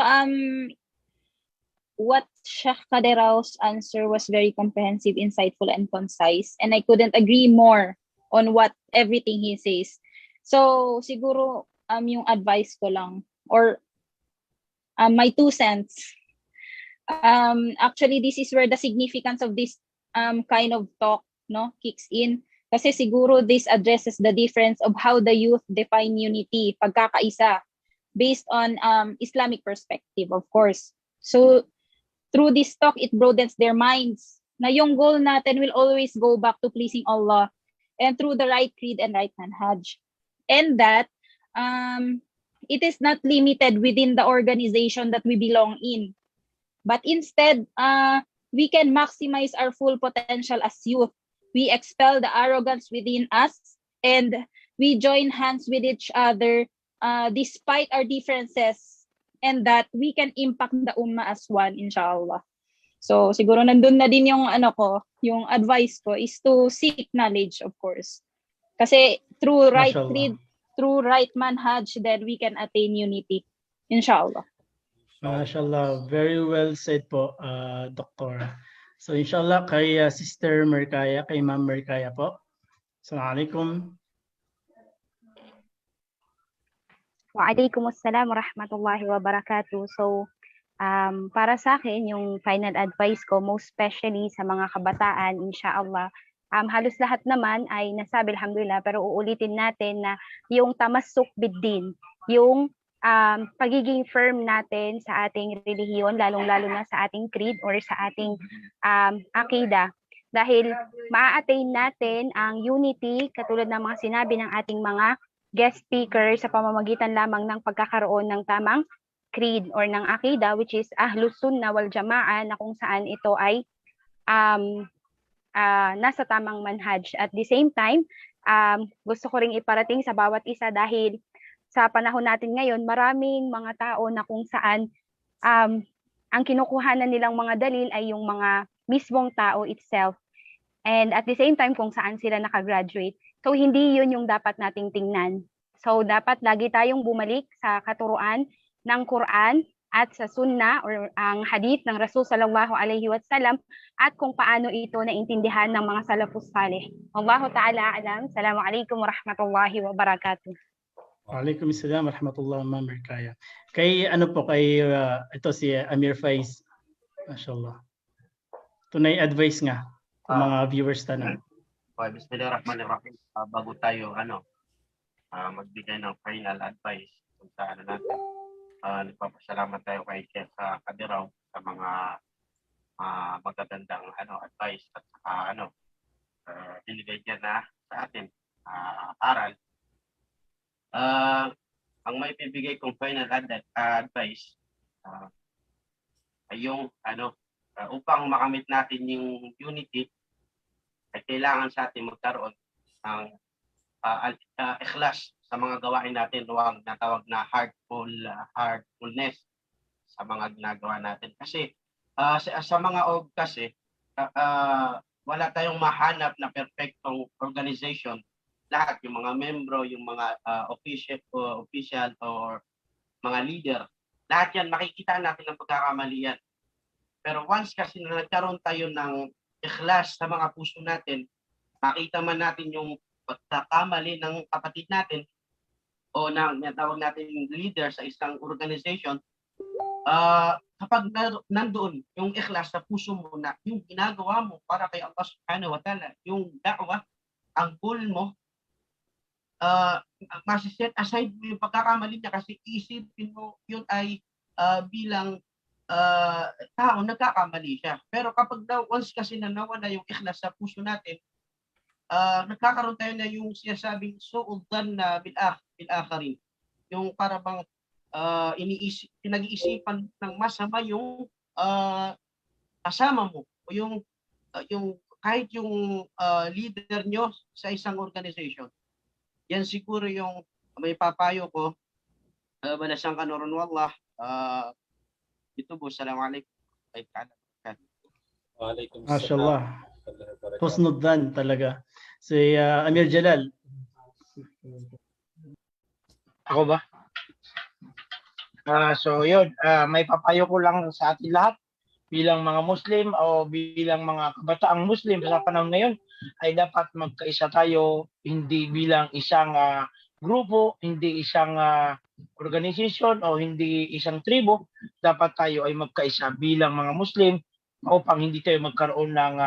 what Sheikh Qadirau's answer was very comprehensive, insightful, and concise, and I couldn't agree more on what everything he says. So siguro yung advice ko lang or my 2 cents. Actually this is where the significance of this kind of talk kicks in. Kasi siguro this addresses the difference of how the youth define unity, pagkakaisa, based on Islamic perspective, of course. So through this talk, it broadens their minds na yung goal natin will always go back to pleasing Allah and through the right creed and right manhaj. And that it is not limited within the organization that we belong in. But instead, we can maximize our full potential as youth. We expel the arrogance within us and we join hands with each other despite our differences, and that we can impact the ummah as one, inshallah. So siguro nandun na din yung yung advice ko is to seek knowledge, of course. Kasi through right creed, through right manhaj, then we can attain unity, inshallah. Mashallah, very well said po, Doktor. So inshallah kay Sister Merkaya, kay Ma'am Merkaya po. Assalamualaikum. Waalaikumsalam warahmatullahi wabarakatuh. So para sa akin, yung final advice ko, most especially sa mga kabataan, inshallah, halos lahat naman ay nasabi alhamdulillah, pero uulitin natin na yung tamassuk biddin, yung pagiging firm natin sa ating relihiyon, lalong-lalo na sa ating creed or sa ating akida. Dahil maa-attain natin ang unity, katulad ng mga sinabi ng ating mga guest speaker, sa pamamagitan lamang ng pagkakaroon ng tamang creed or ng akida, which is Ahlus Sunnah wal Jamaa, na kung saan ito ay nasa tamang manhaj. At the same time, gusto ko ring iparating sa bawat isa, dahil sa panahon natin ngayon, maraming mga tao na kung saan ang kinukuhanan nilang mga dalil ay yung mga mismong tao itself. And at the same time, kung saan sila nakagraduate. So hindi yun yung dapat nating tingnan. So dapat lagi tayong bumalik sa katuruan ng Quran at sa Sunnah or ang hadith ng Rasul sallallahu alaihi wasallam at kung paano ito naintindihan ng mga salafus salih. Wallahu ta'ala alam. Assalamualaikum warahmatullahi wabarakatuh. Waalaikumsalam warahmatullahi wabarakatuh. Kay ano po kay ito si Amir Faiz. Mashallah. Tunay advice nga sa mga viewers tanan. Bismillahirrahmanirrahim. Bago tayo magbigay ng final advice kung sa natin. Nagpapasalamat tayo kay Sheikh Kadiraw sa mga magagandang advice at saka binigay niya na sa atin aral. Ang may bibigay kong final advice ay yung upang makamit natin yung unity ay kailangan sa atin magkaroon ng ikhlas sa mga gawain natin, huwag natawag na heartfulness sa mga ginagawa natin. Kasi sa mga org kasi wala tayong mahanap na perfectong organization. Lahat, yung mga membro, yung mga official or mga leader, lahat yan makikita natin ang pagkakamali yan. Pero once kasi na nagkaroon tayo ng ikhlas sa mga puso natin, makita man natin yung pagkakamali ng kapatid natin o tawag natin yung leader sa isang organization, kapag nandoon yung ikhlas sa puso mo na yung ginagawa mo para kay Allah subhanahu wa ta'ala, yung da'wah, ang goal mo, masiset aside mo yung pagkakamali niya kasi isipin mo yun ay bilang tao nagkakamali siya. Pero kapag once kasi nawala yung ikhlas sa puso natin, nagkakaroon tayo na yung sinasabing su'udan na bil-akharin. Yung para bang pinag-iisipan ng masama yung kasama mo o yung kahit yung leader nyo sa isang organization. Yan siguro yung may papayo ko. Balasang kanurun wallah. Ito po, assalamualaikum. Waalaikumsalam. Mashallah. Husnud dhan talaga. Si Amir Jalal. Ako ba? So yun, may papayo ko lang sa atin lahat bilang mga Muslim o bilang mga kabataang Muslim sa panahon ngayon ay dapat magkaisa tayo, hindi bilang isang grupo, hindi isang organization o hindi isang tribo. Dapat tayo ay magkaisa bilang mga Muslim upang hindi tayo magkaroon ng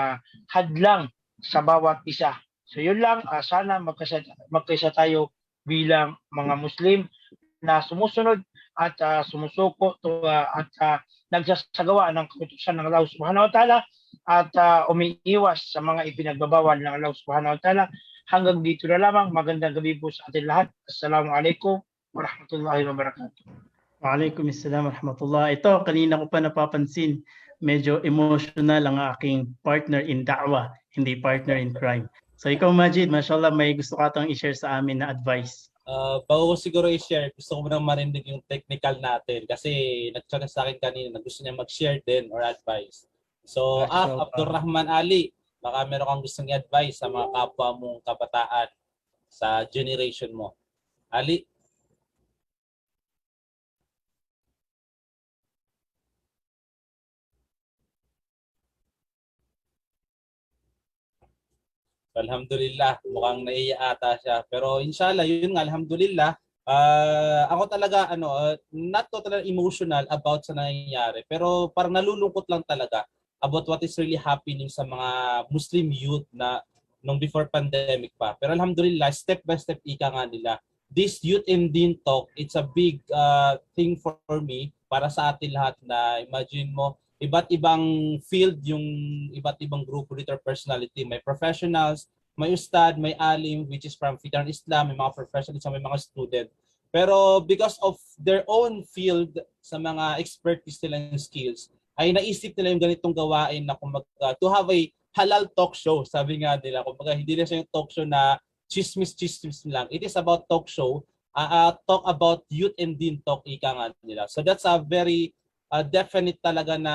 hadlang sa bawat isa. So yun lang, sana magkaisa tayo bilang mga Muslim na sumusunod at sumusuko at nagsasagawa ng kautusan ng Allah Subhanahu wa Ta'ala at umiiwas sa mga ipinagbabawal ng Allah Subhanahu wa Ta'ala. Hanggang dito na lamang. Magandang gabi po sa atin lahat. Assalamualaikum warahmatullahi wabarakatuh. Waalaikumsalam warahmatullah. Ito, kanina ko pa napapansin, medyo emotional ang aking partner in da'wah, hindi partner in crime. So ikaw, Majid, mashallah, may gusto ka tang i-share sa amin na advice. Bago ko siguro i-share, gusto ko munang marinig yung technical natin kasi nag-chat sa akin kanina na gusto niya mag-share din or advice. So, Abdurrahman Ali, baka meron kang gustong i-advise sa mga kapwa mong kabataan sa generation mo. Ali? Alhamdulillah, mukhang naiya ata siya. Pero inshallah, yun nga, alhamdulillah. Ako talaga, not totally emotional about sa nangyayari. Pero parang nalulungkot lang talaga about what is really happening sa mga Muslim youth na nung before pandemic pa. Pero alhamdulillah, step by step ika nga nila. This Youth and Deen Talk, it's a big thing for me para sa atin lahat na imagine mo, iba't ibang field yung iba't ibang grupo dito or personality. May professionals, may ustad, may alim, which is from Fidan Islam, may mga professionals, may mga student. Pero because of their own field sa mga expertise nila and skills, ay naisip nila yung ganitong gawain na kumbaga to have a halal talk show, sabi nga nila. Kumbaga hindi na siya yung talk show na chismis lang. It is about talk show, talk about youth and deen talk, ika nga nila. So that's a very definite talaga na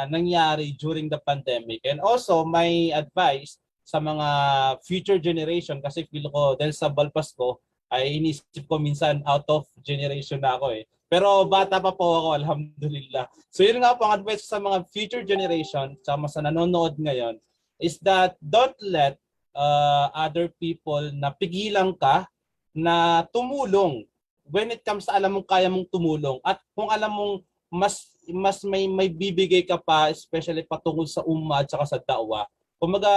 nangyari during the pandemic. And also, my advice sa mga future generation kasi feel ko dahil sa balpas ko ay inisip ko minsan out of generation na ako eh. Pero bata pa po ako, alhamdulillah. So yun nga po ang advice sa mga future generation, sa nanonood ngayon, is that don't let other people na pigilan ka na tumulong when it comes sa alam mong kaya mong tumulong. At kung alam mong mas may bibigay ka pa, especially patungkol sa umma at saka sa da'wa. Kumaga,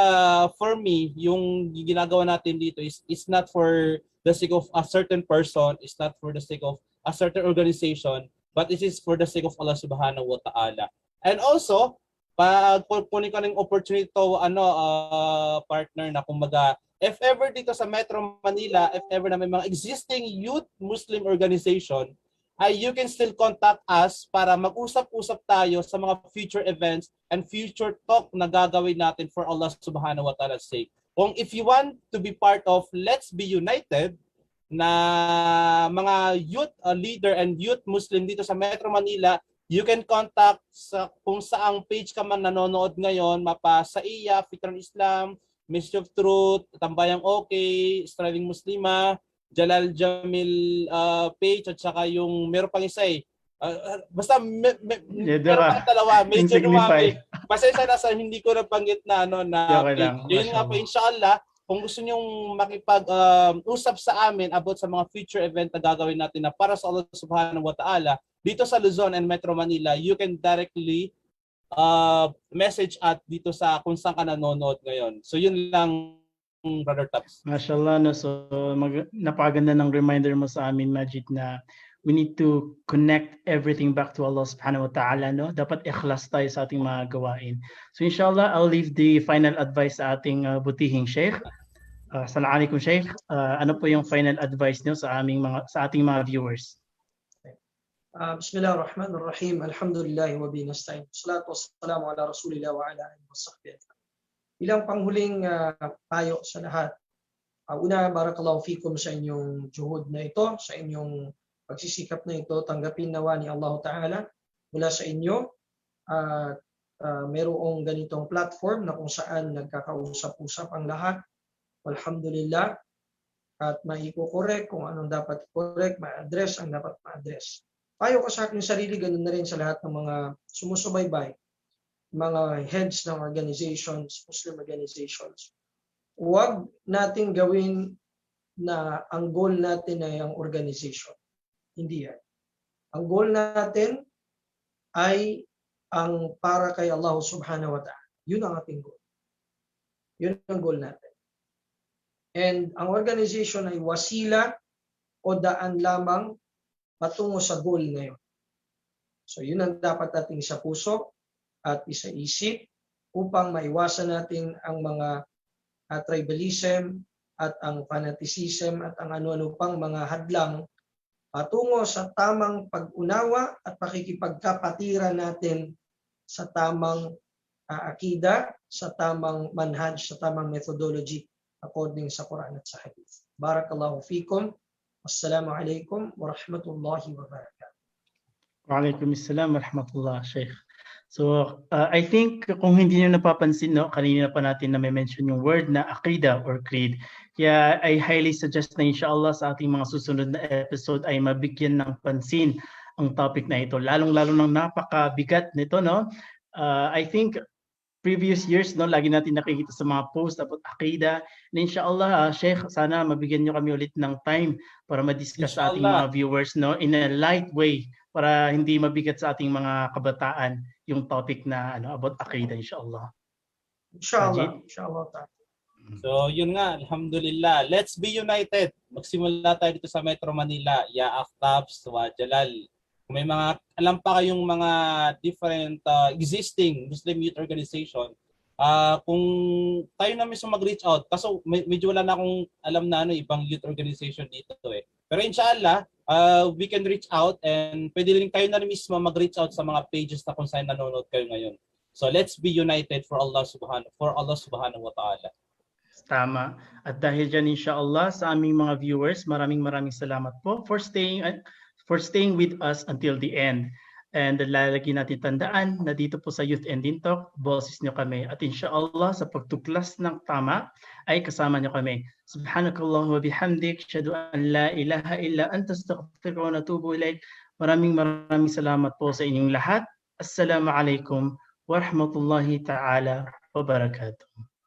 for me, yung ginagawa natin dito is not for the sake of a certain person, it's not for the sake of a certain organization, but it is for the sake of Allah subhanahu wa ta'ala. And also, pag kunin ko ng opportunity to, partner na kumaga, if ever dito sa Metro Manila, if ever na may mga existing youth Muslim organization, you can still contact us para mag-usap-usap tayo sa mga future events and future talk na gagawin natin for Allah subhanahu wa ta'ala's sake. Kung if you want to be part of Let's Be United na mga youth leader and youth Muslim dito sa Metro Manila, you can contact sa kung saang page ka man nanonood ngayon, mapa sa iya, Fikran Islam, Ministry of Truth, Tambayang Okay, Striving Muslima, Jalal Jamil page at saka yung meron pang isa eh. Basta meron pang dalawa, medyo lumami. Pasensya na sa hindi ko nabanggit na yun nga po, inshallah, kung gusto nyong makipag-usap sa amin about sa mga future event na gagawin natin na para sa Allah subhanahu wa ta'ala dito sa Luzon and Metro Manila, you can directly message at dito sa kung saan ka nanonood ngayon. So yun lang, Brother Taps. Mashallah, no? So napakaganda ng reminder mo sa amin, Majid, na we need to connect everything back to Allah subhanahu wa ta'ala, no? Dapat ikhlas tayo sa ating mga gawain. So inshallah, I'll leave the final advice sa ating butihing Sheikh. Assalamualaikum Sheikh. Ano po yung final advice niyo sa ating mga viewers? Bismillahirrahmanirrahim. Alhamdulillah wa bihi nasta'in. Wassalatu wassalamu ala Rasulillah wa ala alihi wasahbihi. Bilang panghuling payo sa lahat. Una, barakallahu fikum sa inyong juhud na ito, sa inyong pagsisikap na ito, tanggapin nawa ni Allah Ta'ala mula sa inyo. Merong ganitong platform na kung saan nagkakausap-usap ang lahat. Alhamdulillah. At maiko-correct kung anong dapat correct, ma-address ang dapat ma-address. Payo ko sa aking sarili, ganun na rin sa lahat ng mga sumusubaybay, mga heads ng organizations, Muslim organizations. Huwag natin gawin na ang goal natin ay ang organization. Hindi yan. Ang goal natin ay ang para kay Allah subhanahu wa ta'ala. Yun ang ating goal. Yun ang goal natin. And ang organization ay wasila o daan lamang patungo sa goal na yun. So yun ang dapat nating sa puso at isa-isip upang maiwasan natin ang mga tribalism at ang fanaticism at ang ano-ano pang mga hadlang patungo sa tamang pag-unawa at pakikipagkapatiran natin sa tamang akida, sa tamang manhaj, sa tamang methodology according sa Quran at sa Hadith. Barakallahu fikum. Assalamu alaikum wa rahmatullahi wa barakatuh. Wa alaikum assalam wa rahmatullah, Sheikh. So, I think kung hindi niyo napapansin, no, kanina pa natin na may mention yung word na akida or creed. Kaya I highly suggest na inshallah sa ating mga susunod na episode ay mabigyan ng pansin ang topic na ito. Lalong-lalo ng napakabigat nito, no? I think previous years, no, lagi natin nakikita sa mga post about akida. And inshallah, Sheikh, sana mabigyan niyo kami ulit ng time para ma-discuss sa ating mga viewers, no, in a light way para hindi mabigat sa ating mga kabataan yung topic na about akida, inshallah. Inshallah. So yun nga, alhamdulillah. Let's be united. Magsimula tayo dito sa Metro Manila. Ya Aftabs, wa Jalal. Kung may mga, alam pa kayong mga different existing Muslim youth organization, kung tayo na mismo mag-reach out, kaso medyo wala na akong alam na ibang youth organization dito eh. Pero inshallah, we can reach out and pwede rin kayo na rin mismo mag-reach out sa mga pages na kung saan nanonood kayo ngayon. So let's be united for Allah subhanahu wa ta'ala. Tama. At dahil dyan inshallah sa aming mga viewers, maraming salamat po for staying with us until the end. And lalagi natin tandaan na dito po sa Youth Ending Talk, boses nyo kami. At inshallah sa pagtuklas ng tama ay kasama nyo kami. Subhanakallahumma bihamdik, asyhadu an la ilaha illa anta, astaghfiruka wa atubu ilaik. Maraming salamat po sa inyong lahat. Assalamualaikum warahmatullahi ta'ala wabarakatuh.